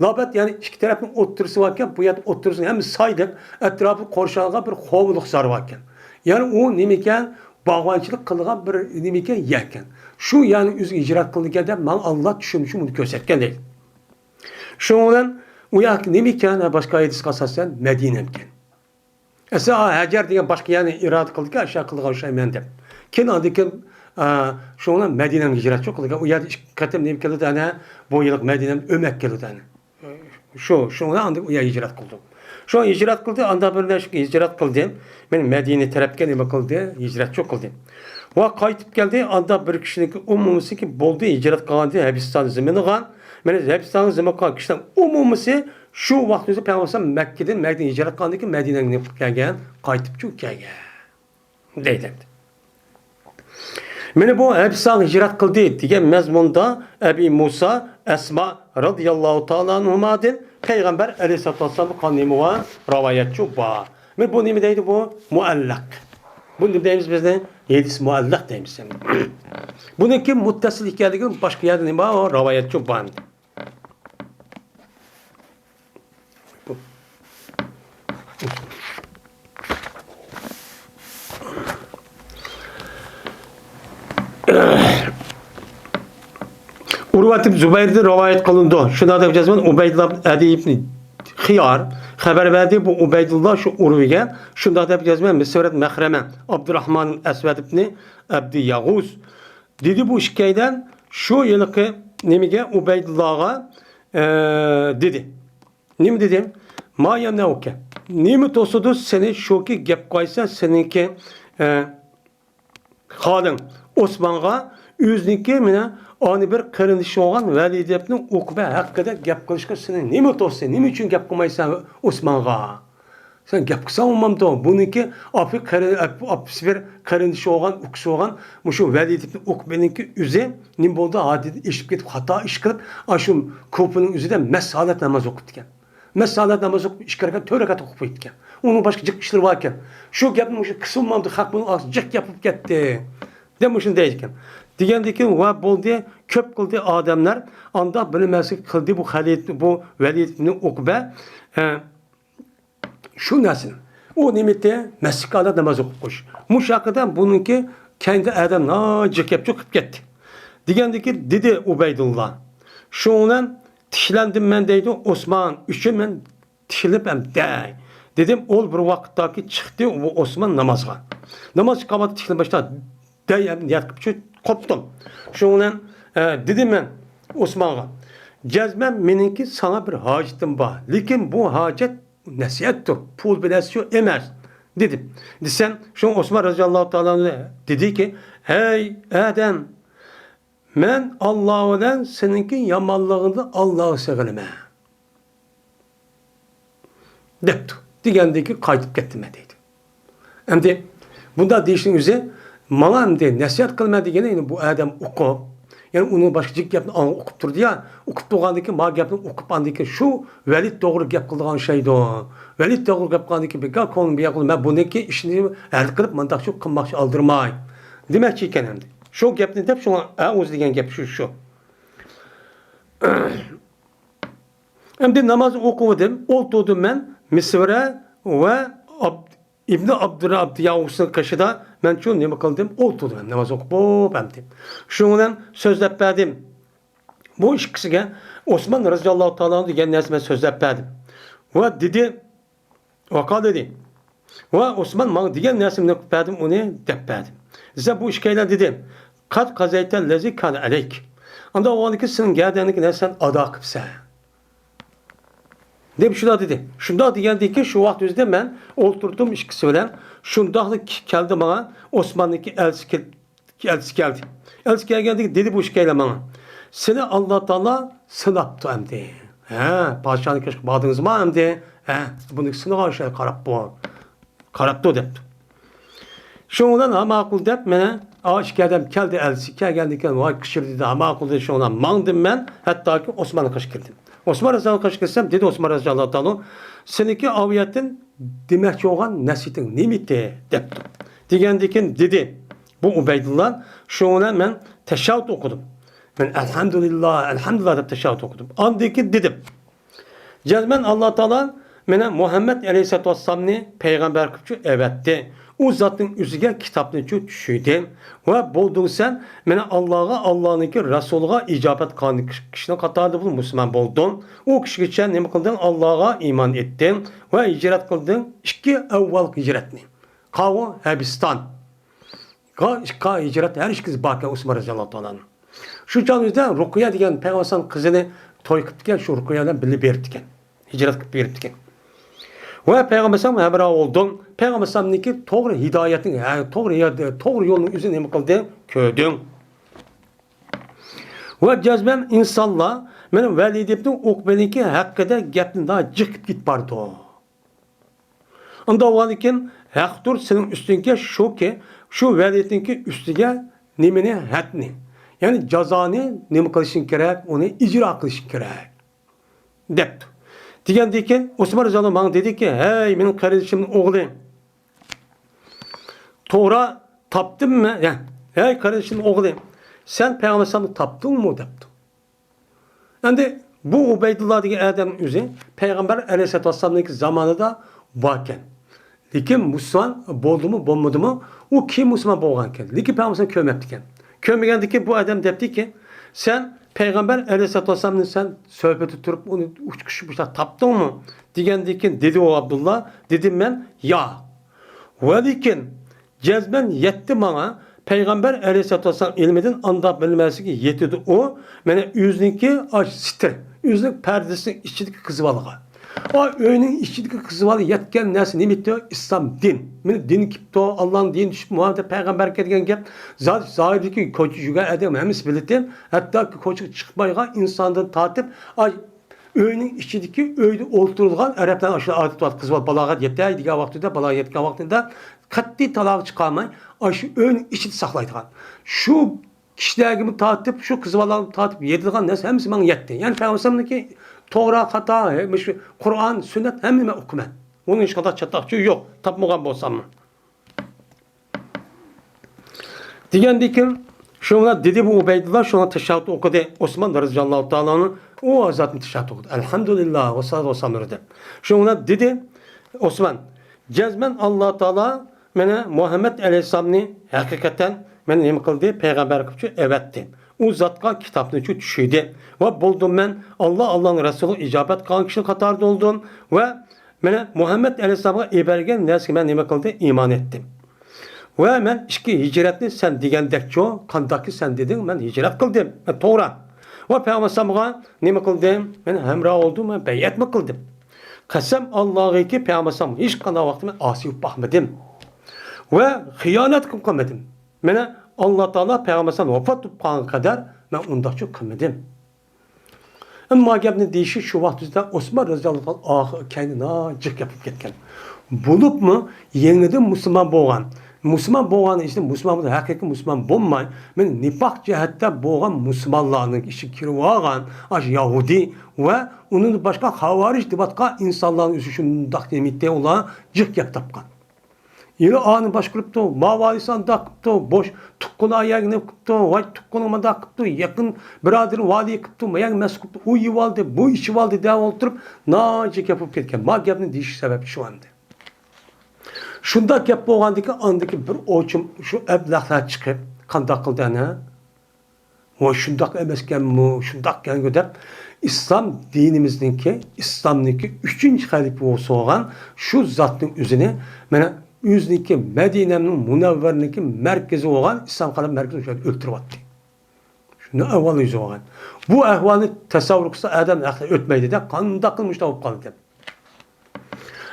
Labet yani iki tarafının oturusu varken bu yerde oturusun hem saylık etrafı korşalga bir hovuluk sarı varken. Yani o nemiken bağvançılık kılgan bir nemiken yerken. Şu yani üzü icraat kılırken de ben Allah düşünmüşüm bunu gösterken değil. Şu olan uyak nemiken başka ayet kasasen Medine'mken. Esa Hacer diye başka yani irad kıldı ki aşağı kıldığı şey mendem. Kenardaki şu an Medine'nin hicret çok kıldı. O yer katem neyim kıldı tane bu yıllık Medine'nin ömek kıldı tane. Şu an andık o yer hicret kıldı. Şu an hicret kıldı anda bir hicret kıldı. Benim Medine tarafken neyim kıldı hicret çok kıldı. O kayıtıp geldi anda bir kişinin umumusu ki boldu hicret kıldı Hebistan zemini kan. Yani Hebistan zemini kan kişiden umumusu şu vaktimizde Peygamber Mekke'den hicret kıldı ki Medine'nin gelgen kayıtıp çok gelgen. Deydi. Mene bu Hebistan hicret kıldı diye mezmunda Ebi Musa Esma radıyallahu ta'ala anhumaden Peygamber aleyhissalatu vesselam kanımı var rivayetçi var. Mene bu ne deydi bu? Muallak. Bunu deyimiz bizden yedisi muallak deyimiz. Bununki muttasil hikayede başka yerde ne var? O rivayetçi var. Urvat ibn Zübeyir'de rivayet kılındı. Şuna da yapacağız. Ubeydullah Adi ibn Hiyar haber verdi bu Ubeydullah şu Urvi'ye. Şunda da yapacağız. Meseret Mehreme Abdurrahman Esved ibn Abdi Yağuz dedi bu şikayeden şu yılki nemige Ubeydullah'a dedi. Ne dedim? Ma yemneuke. Nimi tosudu seni şu ki gep koysa seninki halın Osman'a yüzniki mine ani bir kırınışı olan Velid ibn Ukbe hakkında gep kılışka senin nimi tosu nimi için gep koymaysan Osman'a sen gep kısa olmam da bununki bir kırınışı olan uksu olan şu Velid ibn Ukbe'ninki üze nim boldu adil iş gidip hata iş kılıp aşum kupunun üzerinde mesalet namaz okutken. Mesalet namaz okup işkerken törekat okup gitken. Onun başka cık işleri varken. Şu yapmış kısılmadı hak bunu cık yapıp gitti. Demişin deyken. Degendeki va boldu köp kıldı adamlar anda bilmesi kıldı bu Halid bu Velid ibn Ukbe şu nasıl? O nimette mesikada namaz okumuş. Muşakıdan bununki kendi adam cık yapıp gitti. Degandiki dedi Ubeydullah. Şundan tişlendim ben deydi Osman. Üçün ben tişilip hem dey. Dedim ol bir vakittaki çıktı o Osman namazga. Namaz kavatı tişilip başta dey hem yatkıp koptum. Şundan dedim ben Osman'a. Cezmem meninki sana bir hacetim var. Lakin bu hacet nasihattir. Pul bilesiyor emez. Dedim. Sen şu Osman radıyallahu ta'ala dedi ki hey Adem men Allah'dan seninki yamanlığında Allah'ı severim. Depti. Degandeki kaytıp gittim deydi. Hem de bunda değiştiğin üzere bana hem de nasihat kılma degene bu Adem okup yani onun başka gapni okup turdu ya okup doğandaki ma gapni okup andaki şu Velid doğru gap kıldıgan şeydi o. Velid doğru gap kıldığı bir gap konum bir yakın ben bununki işini el kılıp mandak şu kılmakçı aldırmay. Demek ki hem de. Şu gapni dep şu ağız degen gap şu. Hem de namaz okudum, oturdum ben Misvara ve İbn Abdiyavus'un kaşıda ben şu ne kıldım? Oturdum namaz okup hem de. Şundan sözlep verdim. Bu iş kısıga Osman radıyallahu ta'ala degen nesme sözlep verdim. Ve dedi vaka dedi. Ve Osman bana degen nesme verdim onu dep verdim. Size bu işkeyler dedim. Kat kazayten lezi kan aleyk. Anda o anki senin geldiğindeki ne sen ada kıpsa. Deyip şuna dedi. Şunda degende ki şu vaxt özde ben oturdum işkisi bilen şundaqlı geldi bana Osman'daki elçi geldi. Elçi geldi dedi bu işkeyle bana. Seni Allah Teala sınaptı hem de. Padişahın keşke bağdınız mı hem de. Bunu sınığa aşağı karaptı depti. Şundan ama akıl dep mene ağaç geldi elçi geldi vay kışır dedi ama akıl dedi şundan mandım ben hatta ki Osman'a kışkırdım. Osman Razı'na kışkırsam dedi Osman Razı'na ta'ala seninki aviyetin demekçi olan nesitin nimiti depti. Degendikin dedi bu Ubeydullah şuna ben teşahhüd okudum. Ben elhamdülillah dep teşahhüd okudum. Andaki dedim. Cezmen Allah Teala mene Muhammed Aleyhisselatü Vesselam'ni peygamber kıpçı evetti. O zatın üzüge kitapını düşüydü. Ve buldun sen mene Allah'ınki Resul'a icabet kanı kişinin katardı bu Müslüman buldun. O kişi geçen ne kıldın? Allah'a iman ettin ve hicret kıldın. İki evvel hicretini. Kavu Hebistan. Ka hicret her işkiz bakı Osman Radıyallahu Anh'ın. Şu canlıda Rukiye diyen Peygamber'in kızını toy kıptıken şu Rukiye'den bili berdiken. Hicret kıp berdiken. Ve Peygamber'in hebra oldun. Peygamber'inki doğru hidayetin, doğru yolun üzerine mi kıldın? Köydün. Ve cezbem insanla benim velidimden okbelinki hakkında gapni daha çıkıp git bardı o. Onda o iken haktır senin üstünke şu ki şu velidinki üstüge nimeni hatni. Yani cezanı ne kılışın gerek, onu icra kılışın gerek. Depti. Degandeki Osman Rızalı bana dedi ki hey benim kardeşimin oğlu Tora taptın mı? Yani, hey kardeşimin oğlu sen Peygamber Sallallahu taptın mı? Depti. Yani bu Ubeydullah diye Adem üzeri Peygamber Aleyhisselatü Vesselam'daki zamanında varken lakin Müslüman boldu mu bolmadı mı o kim Müslüman bolganken lakin Peygamber Sallallahu kömeptiken kömegendeki bu Adem depti ki sen Peygamber Aleyhisselatü Vesselam'ın sen sohbeti tutup onu uçkuşmuşlar taptın mı? Degandeki dedi o Abdullah. Dedim ben ya. Velikin cezben yetti bana Peygamber Aleyhisselatü Vesselam ilmeden anda bilmesi ki yetidi o. Mene yüzünki sitir. Yüzünün perdesinin içindeki kızıvalığa. O öğünün içindeki kızıvalı yetken nesi ne bitti? İslam din. Mene din kipti o. Allah'ın dini düşüp Muhammed Peygamber ketken gep. Zahideki koçu juga edem hemis bildi. Hatta ki koçu çıkmayga insandan tatip öğünün içindeki öğünü olturulgan Arapların aşırı adet var. Kızıvalı balagat yetti. Diğer vaktinde balagat yetken vaktinde katli talağı çıkarmay. Aşı öğünün içini saklaydıgan. Şu kişilerimi tatip, şu kızıvalarını tatip yediğin nesi hemisi bana yetti. Yani Peygamber'deki Tora, hata, Kur'an, sünnet hem de okumen. Onun hiç kadar çatakçı yok. Tapmagan bolsam mı? Degandeki şuna dedi bu Ubeydullah şuna teşahhüd okudu. Osman radıyallahu ta'ala'nın o zatın teşahhüd okudu. Elhamdülillah ve sallallahu aleyhi ve sellem. Şuna dedi Osman cezmen Allah Teala mene Muhammed Aleyhisselam'ni hakikaten men nima kıldı? Peygamber kıpçı evetti. u zatqa kitapni tushidi. Va buldum men Allah'ın Resulü icabet qilgan kishi qatorida oldum ve mene Muhammed Aleyhisselam'a bergan narsaga men nima qildim? İman ettim. Ve men ikki hicretni sen degandekço, qandaki sen dedin, men hicret qildim. To'g'ri. Ve Peygamber'e nima qildim? Men hamroh oldum, men bayat mi qildim? Qasam Allah'ga Peygamber'e hech qanday vaqt men osiyib baxmadim. Ve xiyonat qilmadim. Mene Allah Teala Peygamber'e vafat etgan kadar men undaqcha qilmadim. Ama gapni deyishi shu vaqtda Osman roziyallohu anhu kendine cık yapıp ketgan. Bulup mu yeniden Müslüman bo'lgan. Müslüman bo'lgan işte Müslüman bo'ldi, haqiqiy Müslüman bo'lmay, men nifaq jihatda bo'lgan musulmonlarning ishi kirib olgan, aş Yahudi ve onun başka havariç debatqa insanların o'zi shundaq demaydi, ular cık gap topgan. Yine anı başkırıptı, mavalisan da kıptı, boş tukkunu ayağını kıptı, vay tukkunu da kıptı, yakın biraderin valiye kıptı, mayan mes kıptı, o iyi valdı, bu işi valdı devam oturup nacık yapıp ketken. Ma gapni deyiş sebebi şu anda. Şunda gap bo'lgandiki, andaki bir oçum şu eblahlar çıkıp, qanday qildani, o şundaq emaskanmi, şundaq kelgu deb İslam dinimizdeki, İslamniki 3-cü xalifa bo'lgan şu zatning o'zini mana o'ziniki Medine'nin Munavvarniki merkezi olan İslam kalan merkezi öldürüp attı. Şunu ahval yüzü olan. Bu ahvalını tasavvur kısa adam aklı ötmeydi de kanında kılmış olup kaldı.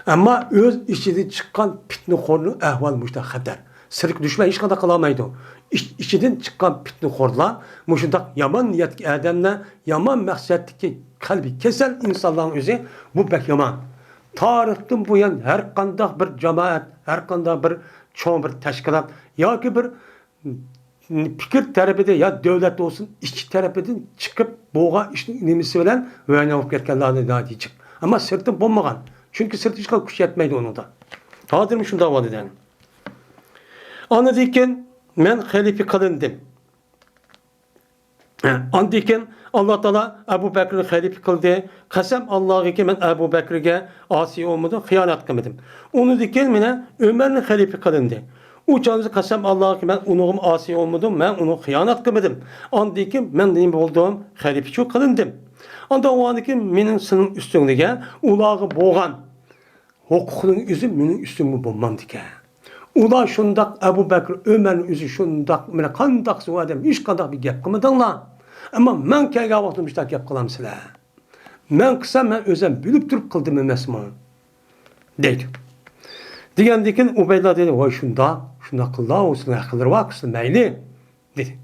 Ama öz içinde çıkan fitne korunu ahvalmış da haber. Sırık düşme hiç kadar kılamaydı. İçinden çıkan fitne korlar, muşundak yaman niyetki adamla, yaman maksattaki kalbi kesen insanların özü bu pek yaman. Tarihten bu yan her kandak bir cemaat, her kandak bir çoğun bir teşkilat, ya ki bir fikir tarafıda ya devlet olsun, iki tarafından çıkıp boğa işin nimisi bilen öğrenci olup ketkenlerine daha diyecek. Ama sırtın bulmagan. Çünkü sırtı hiç kadar kuş yetmeydi onu da. Tadırmış şunu da var edelim. Anladıyken ben halife kılındım. Andiken Allah Teala Ebu Bekir'i halife kıldı. Kasem Allah'a ki ben Ebu Bekir'e asi olmadım, hıyanet kılmadım. Onu diken mene Ömer'in halife kılındı. Uçağınızı kasem Allah'a ki ben onun asi olmadım, ben onu hıyanet kılmadım. Andiken ben benim olduğum halife çok kılındım. Anda o andiken benim sının üstünde ulağı boğan hukukunun yüzü benim üstümü bulmam dike. Ula şundak Ebu Bekir Ömer'in yüzü şundak mene kandak su adam hiç kandak bir gap kılmadın la. Ama ben kelge vaktim işte gap kılam sile. Ben kısa ben özen bülüp durup kıldım emesman. Deydi. Digen diken Ubeydullah dedi vay şunda kıllah olsun akılları vakırsın meyli. Dedi.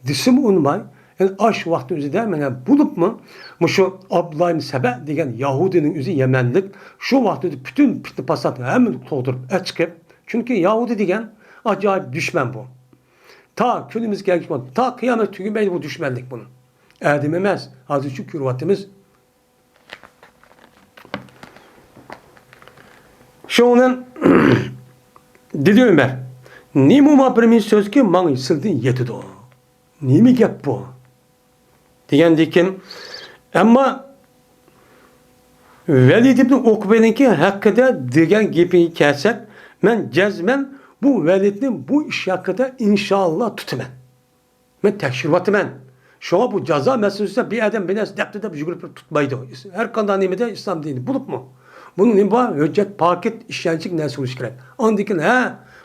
Disim unmay. Yani aş vakti üzü der mene bulup mu şu Abdullah ibn Sebe diyen Yahudinin üzü Yemenlik şu vakti bütün pitli pasatını hemen doldurup çıkıp çünkü Yahudi diyen acayip düşman bu. Ta günümüz gelmiş bu. Ta kıyamet tügümeydi bu düşmanlık bunun. Edememez. Hazreti şu kürvatimiz. Şu onun dedi Ömer. Nimuma bir min söz ki man sildin yetido. Nimi gap bu? Diyen dikin ama Velid ibn Ukbe'ninki hakkında diyen gibi kelsek ben cezmen bu Velid'nin bu iş hakkında inşallah tutumen. Ben tekşirvatı ben. Şu an bu ceza meselesinde bir adam beni deptede bir yürüp tutmaydı. Her kandan nimede İslam dini bulup mu? Bunun ne var? Hüccet, paket, işyancık neyse oluş gerek. Andikin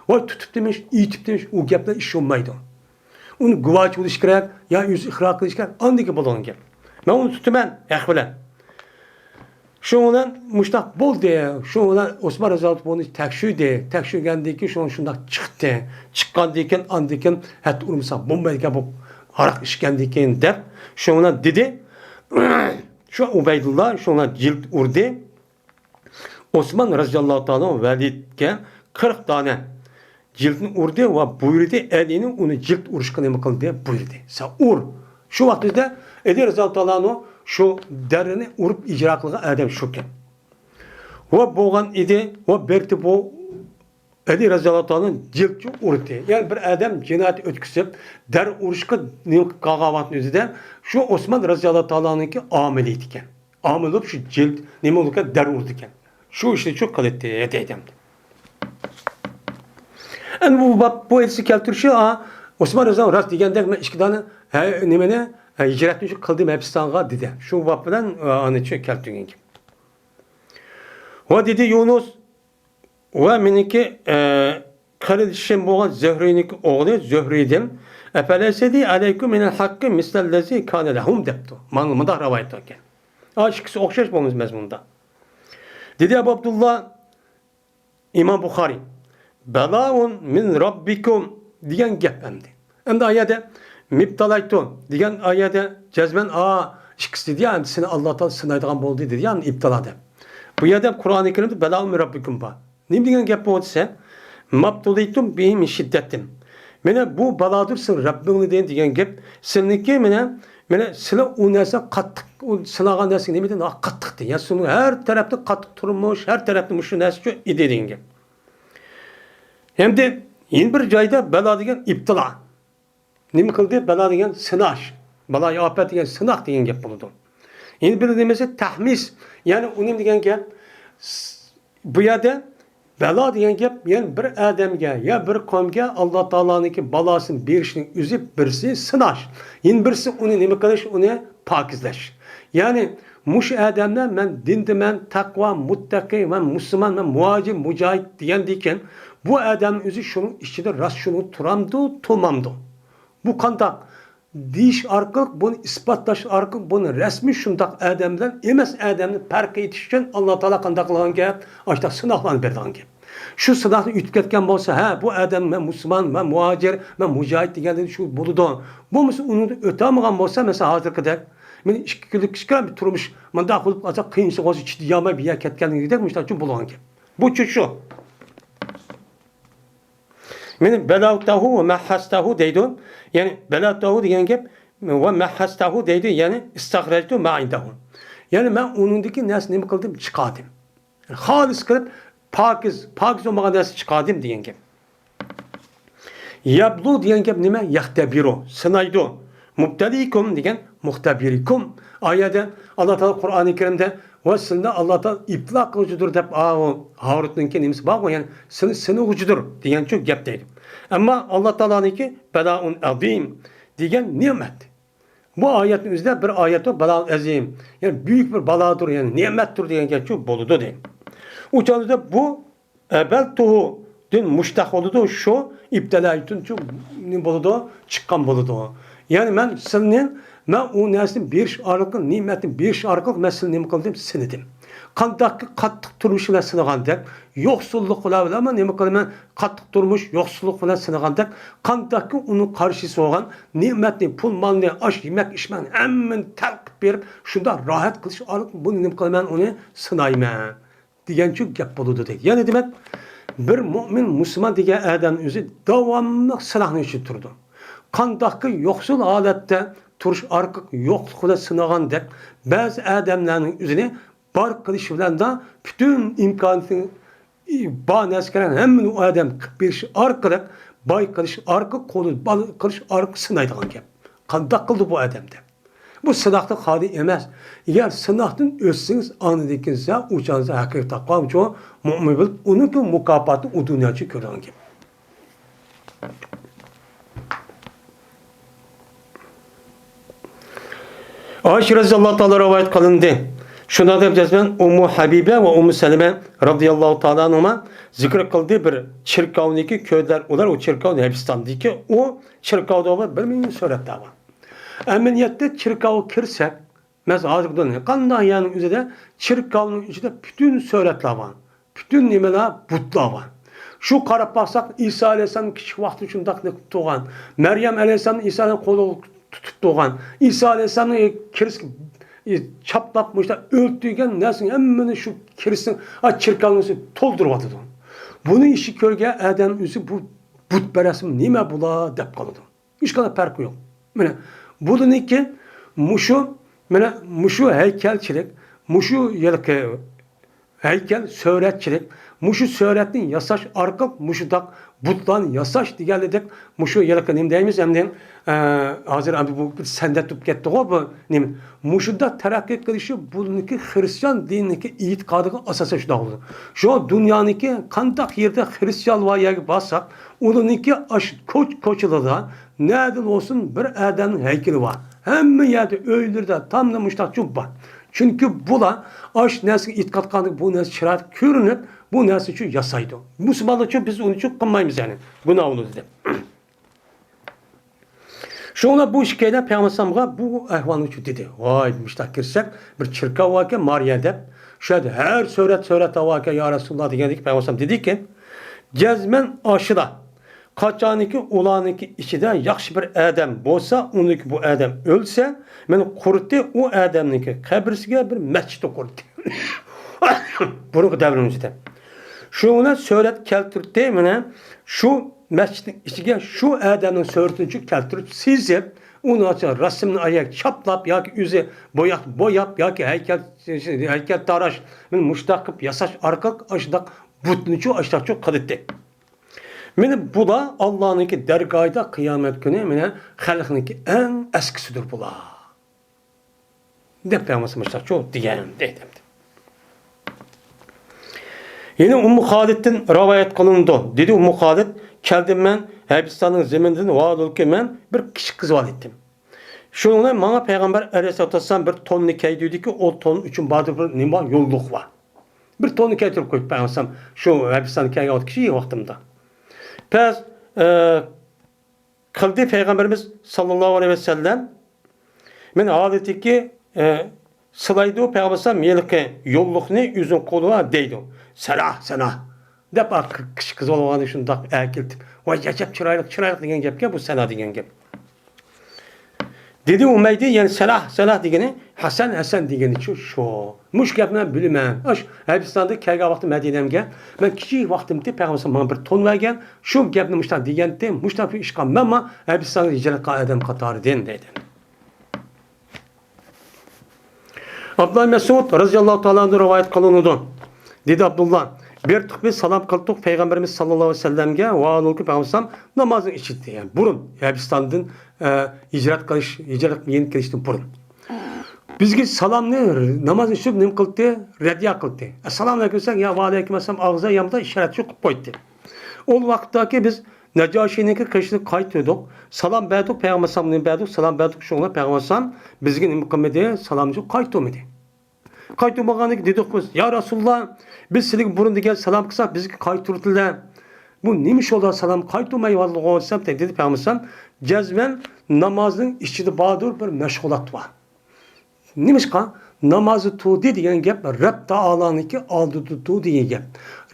o tutup demiş, iyi tutup demiş, o gaplar iş olmaydı. Onu güvaç oluş gerek, ya yüz ihrak oluş gerek, andikin bulan gel. Ben onu tutumen, ehvelen. Şundan muştak bol diye, şundan Osman Razı bunu tekşü diye, tekşü geldiyken şundan çıktı. Çıkan diyken andikin het urumsa bombayken bu harak işkendiyken der. Şundan dedi, şu Ubeydullah şundan cilt urdu. Osman radıyallahu ta'ala velidke 40 tane cildini urdu ve buyurdu elini onu cilt uruşkanı kıldı diye buyurdu. Sa ur. Şu vakitte Edi radıyallahu ta'ala şu derini urup icra kılgan adam şuken. Ve boğan idi ve berti bu Edi radıyallahu ta'ala'nın ciltçi urdu. Yani bir adam cinayet ötküsü der uruşka kagavatın özüde şu Osman radıyallahu ta'ala'nınki ameliydi iken. Amel olup şu cilt nemi olurken der urdu iken. Şu işte çok kaliteli edemdi. Yani bu elsi keltürüşü Osman Rıza rast degende men ikki dana nimene hicret üçün kıldım Habeşistan'a dedi. Şu vap bilen anı için keltügen. O dedi Yunus ve meniki kardeşim boğan Zöhre'nin oğlu Zöhre'dim. Efelesedi aleyküm minel hakkı mislellezi kâne lehum deptu. Manımında rivayet eken. Aşkısı okşaş bulunuz mezmunda. Dedi Ebu Abdullah İmam Bukhari Belâun min rabbikum diyen gep emdi. Hem de ayette miptalaytun diyen ayette cezmen işkisi diye seni Allah Teala sınaydıgan boldu dedi yani iptaladı. Bu yerde Kur'an-ı Kerim'de belâun min rabbikum ba. Ne diyen gep bu ise mabtulaytum bihim şiddettim. Mene bu baladırsın Rabbini diyen gep seninki mene sıla o nese kattık sınagan nese ne bileyim kattık diye. Yani sunu her tarafta kattık turmuş her tarafta muşu nese şu idediğin gibi. Hem de yeni bir cayda bela diyen iptila. Ne kıldı? Bela diyen sınaş. Bela afet diyen sınak diyen gep bulundu. Yeni bir demesi tahmis. Yani onun diyen gep bu yerde bela diyen gep yani bir adamga ya bir kavmga Allah Taala'nınki balasını berişini üzüp birisi sınaş. Yeni birisi onu nima qilish, onu pokizlash. Yani mush adamlar men dindiman, taqvo, muttaqi va musulmon va muhacir, mujahid degandikan bu adam o'zi shunun ichida rost shuni turamdi, tomamdi. Bu qandoq deyish orqali buni isbotlash orqali buni rasmiy shundoq odamlar emas odamni farq etish uchun Alloh taolo qanday qilgan gap, ashta sinoqlarni bergan gap. Shu sinoqni o'tib ketgan bo'lsa, ha bu odam men musulmon, men muhojir, men mujahid deganda shu bo'ladi. Bo'lmasa uni o'tamagan bo'lsa, masalan hozirgidek men 2 kunlik kichkina bir turmush mundaq qilib qolsa qiyinchilik o'zi chidayolmay bir yer ketganligidek mushta uchun bo'lgan gap. Bu shu. Meni belawtahu ve mahhastahu deydi. Yani belawtahu degan gap ve mahhastahu deydi. Yani istahrajtu ma indahu. Yani ben onundaki narsa nima qildim? Chiqardim. Yani xolis qilib pakiz olmagan narsa chiqardim degan gap. Yablu degan gap nima? Yahtabiru, sinaydi. Mubtalikum degan muhtabirikum. Ayette Allah Teala Kur'an-ı Kerim'de ve sizde Allah Teala itlaq qiluvchidir deb Harut'nunki nimasi bor, yani seni ucudur degan çok gap deydi. Ama Allah Teala'nınki belaun azim degan nimet. Bu ayetin üzerinde bir ayet var, belaun azim. Yani büyük bir baladır, yani nimettir degan gap çok boludu deydi. Uçanızda bu ebeltuhu dün muştaq oludu, şu iptalaytun çok boludu, çıkan boludu. Yani ben senin o neslin bir arqıl, nimetin bir arqıl mesele nima qildim, sinidim. Qandaqki qattiq turmush bilan sinagandek, yo'qsullik bilan ama nima qilaman, qattiq turmush, yo'qsullik bilan sinagandek, qandaqki uni qarshisi bo'lgan ne'matni, pul molni, osh, yemak, ichmak hammasini talqib berib, shunda rohat qilish olib, buni nima qilaman, uni sinayman degancha gap bo'ladi deydi. Ya'ni demak, bir mu'min, musulmon degan odam o'zi davomli sinoqni uchun turdi. Qandaqki yo'qsul holatda turish orqali yo'qlikda sinagandek, ba'zi odamlarning o'zini bar qilish bilan da bütün imkoniyatni banasikaran hammani u odam qilib berish orqali boy qilish orqali qo'li bal qilish orqali sinaydigan gap. Qandoq qildi bu odamda? Bu sinoqdan xoli emas. Agar sinoqdan o'tsangiz anidikinsa, o'changiz haqiqiy taqvochi mu'min bo'lib, uning mukofoti u dunyoda ko'rgan gap. Ayşe radhiyallahu ta'ala rivayet kılındı. Şuna da cezben Ummu Habibe ve Ummu Seleme radhiyallahu ta'ala anhuma zikr kıldığı bir çirkavniki köyler olar. O çirkav Habeşistan'daki o çirkavda var. Bir milyon suretler var. Emniyette çirkav kirsek mesela hazır bu kandan yani üzerinde çirkavın içinde bütün suretler var. Bütün nimeler butlar var. Şu qarab baksak İsa Aleyhisselam küçük vakti şundak tuğan. Meryem Aleyhisselam İsa'nın kolu tutup doğan. İsa Aleyhisselam'ın kirisi çaplapmışlar, öldüğün nesin hemen şu kirisin çirkalını toldurup atıdı. Bunu işi körge adam üzü bu putperestlik nime bula dep kalıdı. Hiç kadar farkı yok. Mene bunun ki muşu heykelçilik, muşu yelke heykel, söhretçilik, muşu söhretini yasaş arqaq, muşudak butlan yasaş digerledik, muşu yalakanım deyimiz, hem de hazır abi bu bir sende tutup gitti o bu, neymi? Muşuda terakki kılışı bununki Hristiyan dinindeki itikadığı asası şu da oldu. Şu dünyanınki kandak yerde Hristiyan var ya bassak, onunki koçuluda nereden olsun bir Adem'in heykeli var. Hem yerde öylerde tam da müştak var. Çünkü bula aş nesli itikat kandık bu nesli şirat körünüp bu nesli için yasaydı. Müslümanlar için biz onun için kılmayız yani. Buna onu dedi. Şuna bu şikayet Peygamber bu ehvanı için dedi. Vay müştak girsek bir çırka varken Mariye'de şöyle her söhret varken ya Resulullah dedik Peygamber dedi ki cezmen aşıda kaçaniki ulaniki içinde yaxşı bir adam bolsa, onunki bu adam ölse, men kuruttu o adamniki kabrisiga bir mescid kuruttu. Bunu davrimizde. Şuna söhret keltirdi mene şu mescidin içine şu adamın söhretini keltirip sizip onu açar resimini ayak çaplap ya ki yüze boyap ya ki heykel taraş men muştakıp yasaş arkak aşdak butnuçu aşdak çok kadıttı. Mene bu da Allah'ınki dergahida kıyamet günü mene halkınki en eskisidir bula. Dep Peygamberimiz çok diyelim dedim. Yine Ummu Halid'in rivayet kılındı. Dedi Ummu Halid, keldim ben Habeşistan'ın zemininden vaadılki men bir kişi kız var ettim. Şuna bana Peygamber Aleyhisselatü Vesselam bir ton nikah dedi ki o ton için bazı bir nima yolluk var. Bir ton nikah koyup Peygamber şu Habeşistan'ın nikahı kişi vaktimde. Pes kıldı Peygamberimiz sallallahu aleyhi ve sellem men adeti ki sılaydı o Peygamber melike yollukni yüzün koluğa değdi. Selah. Dep kış kız olağanı şundak erkiltip. Vay yaşap çıraylık degen gepke bu selah degen gep. Dedi Umeydi yani selah degeni Hasan degeni şu. Muş gepmen bilmem. Habeşistan'da kelga vakti Medine'mge. Ben kiçik vaktimde Peygamber bana bir ton vergen. Şu gepni muştan degende muştan fi işkan ama Habeşistan'da hicret adam katarı den dedi. Abdullah Mesud radıyallahu ta'ala rivayet kılındı. Dedi Abdullah bir tık bir salam kıldık Peygamberimiz sallallahu aleyhi ve sellemge ve anılkı Peygamber namazın işitti yani burun Habeşistan'dan hicret yeni gelişti burun. Bizge salam ne namazın işip ne kıldı redya kıldı. Esselamu aleyküm ya ve aleyküm selam ağza yamda işaret çok koydu. O vakittaki biz Necaşi'ninki kışını kayıtıyorduk. Salam verdik Peygamber sallallahu verdik salam verdik şuna Peygamber bizge imkamede salamcı kayıtımdı. Kayıtımağını dedik biz ya Resulullah biz senin burun diye salam kısak bizge kayıtırdılar. Bu neymiş oldu salam kayıtmayı vallahi olsam dedi Peygamber cezmen namazın içinde bağdır bir meşgulat var. Neymiş ka? Namazı tuğdi diyen gep Rab Ta'ala'nınki aldı tuttuğu diyen gep.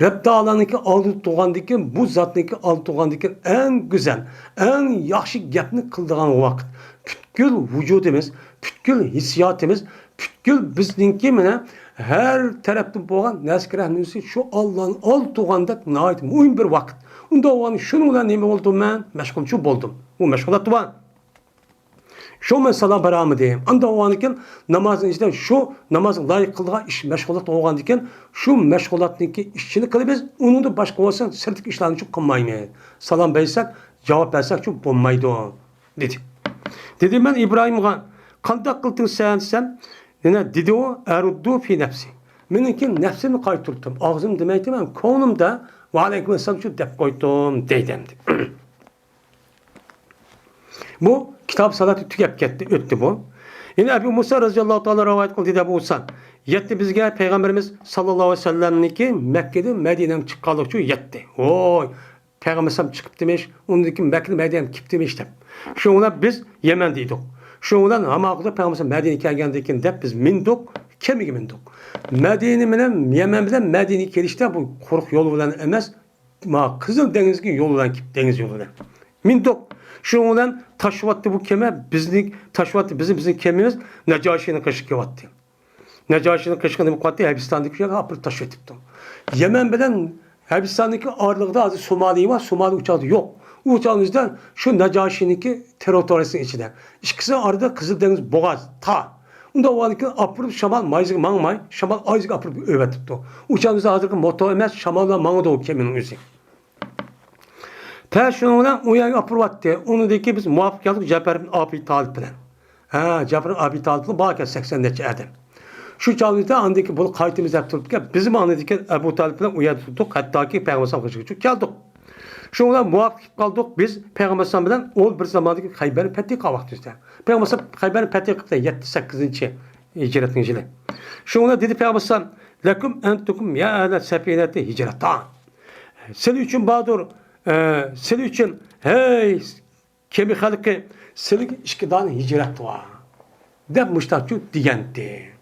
Rab Ta'ala'nınki aldı tuttuğandaki bu zatnınki aldı tuttuğandaki en güzel, en yaxşı gepni kıldığan vakit. Pütkül vücudumuz, pütkül hissiyatımız, pütkül bizninki mene her taraftan boğan neskrahınızı şu Allah'ın aldı tuttuğandak nait mühim bir vakit. Onda o an şununla neyme oldum ben? Meşgulçu buldum. Bu meşgulat var. Şu mesela beramı diyeyim. Anda o anken namazın içinde şu namazın layık kıldığı iş meşgulat olan diken şu meşgulatındaki işçini kılıyoruz. Onun da başka olsa sırtık işlerini çok kılmaymayız. Salam versek cevap versek çok bulmaydı o. Dedi. Dedi ben İbrahim'e kandak kıldın sen dedi o eruddu fi nefsi. Benimki nefsimi kaytırdım. Ağzım demekti ben konumda ve aleyküm selam şu dep koydum deydemdi. Bu kitap salatı tükep gitti, öttü bu. Yine Ebu Musa radıyallahu ta'ala rivayet kıldı dedi Ebu Musa. Yetti bizge Peygamberimiz sallallahu aleyhi ve sellem'niki Mekke'de Medine'den çıkkalık şu yetti. Oy! Peygamberimiz çıkıp demiş, ondaki Mekke'de Medine'den kip demiştim. Şuna biz Yemen'deydik. Şundan hamakda Peygamberimiz Medine'ye gelgendekin de biz mindik, kemigi mindik. Medine bilen Yemen bilen Medine'ye gelişte bu koruk yolu bilen emez, ma Kızıl Deniz'ki yolu bilen kip deniz yolu bilen. Mindik. Şundan taşıvattı bu keme, bizim kemimiz Necaşi'nin kaşık yavattı. Necaşi'nin kaşıkını bu kattı, Habeşistan'daki şey hapır taşıvattı. Yemen bilen Habeşistan'daki ağırlıkta azı Somali var, Somali uçağı yok. Uçağımızda şu Necaşi'ninki teritoriyasının içinde. İkisi arada Kızıldeniz Boğaz, ta. Unda o vakitte apırıp şamal mayzık mangmay, şamal ayzık apırıp övetipti. Uçağımızda hazırkı motor emez, şamallar mağda o keminin üzü. Şununla uyan apırvattı. Onu da ki biz muvaffakiyatlık Cafer'in Abi Talip bilen. Cafer'in Abi Talip'le bağırken 80'deki adam. Şu çağımızda andaki bunu kayıtımız yaptırdık. Bizim andaki Ebu Talip'le uyardık. Hatta ki Peygamber Sallallahu geldik. Şununla muvaffak kaldık. Biz Peygamber Sallallahu o bir zamandaki Hayber'in Fethi kavaktızda. Peygamber Sallallahu Hayber'in Fethi kıvakta 7-8. Hicretin yılı. Şununla dedi Peygamber Sallallahu Lekum entukum ya ehle sefineti hicreta. Senin için Badur, senin için hey kemi halkı senin işkidan hicret var. Dep müştakçı diyendi.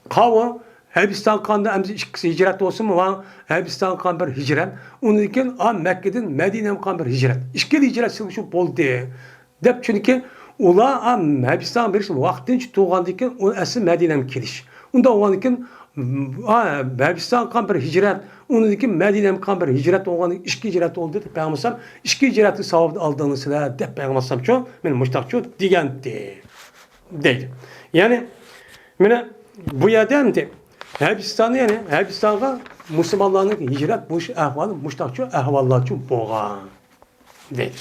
Kava Hebistan kanında emzi işkisi hicret olsun mu var? Hebistan kan bir hicret. Onun için Mekke'den Medine'ye kan bir hicret. İşkili hicret şu boldu. Dep çünkü ula Hebistan bir vaktinç tuğandikin o esin Medine'ye keliş. Onda o andikin Hebistan kan bir hicret. Onun için Medine'ye kan bir hicret olan işki hicret oldu. Peygamber işki hicreti savabı aldığını sıra dep Peygamber çok men müştakçı diyendi. Değil. Yani mene bu yerdemdi. Hebistan'ı yani Hebistan'a Müslümanların hicret bu iş ahvalı müştakçı ahvallar için boğa. Değil.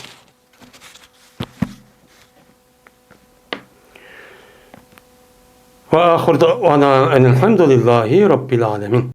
Ve ahir da'vana enelhamdülillahi rabbil alemin.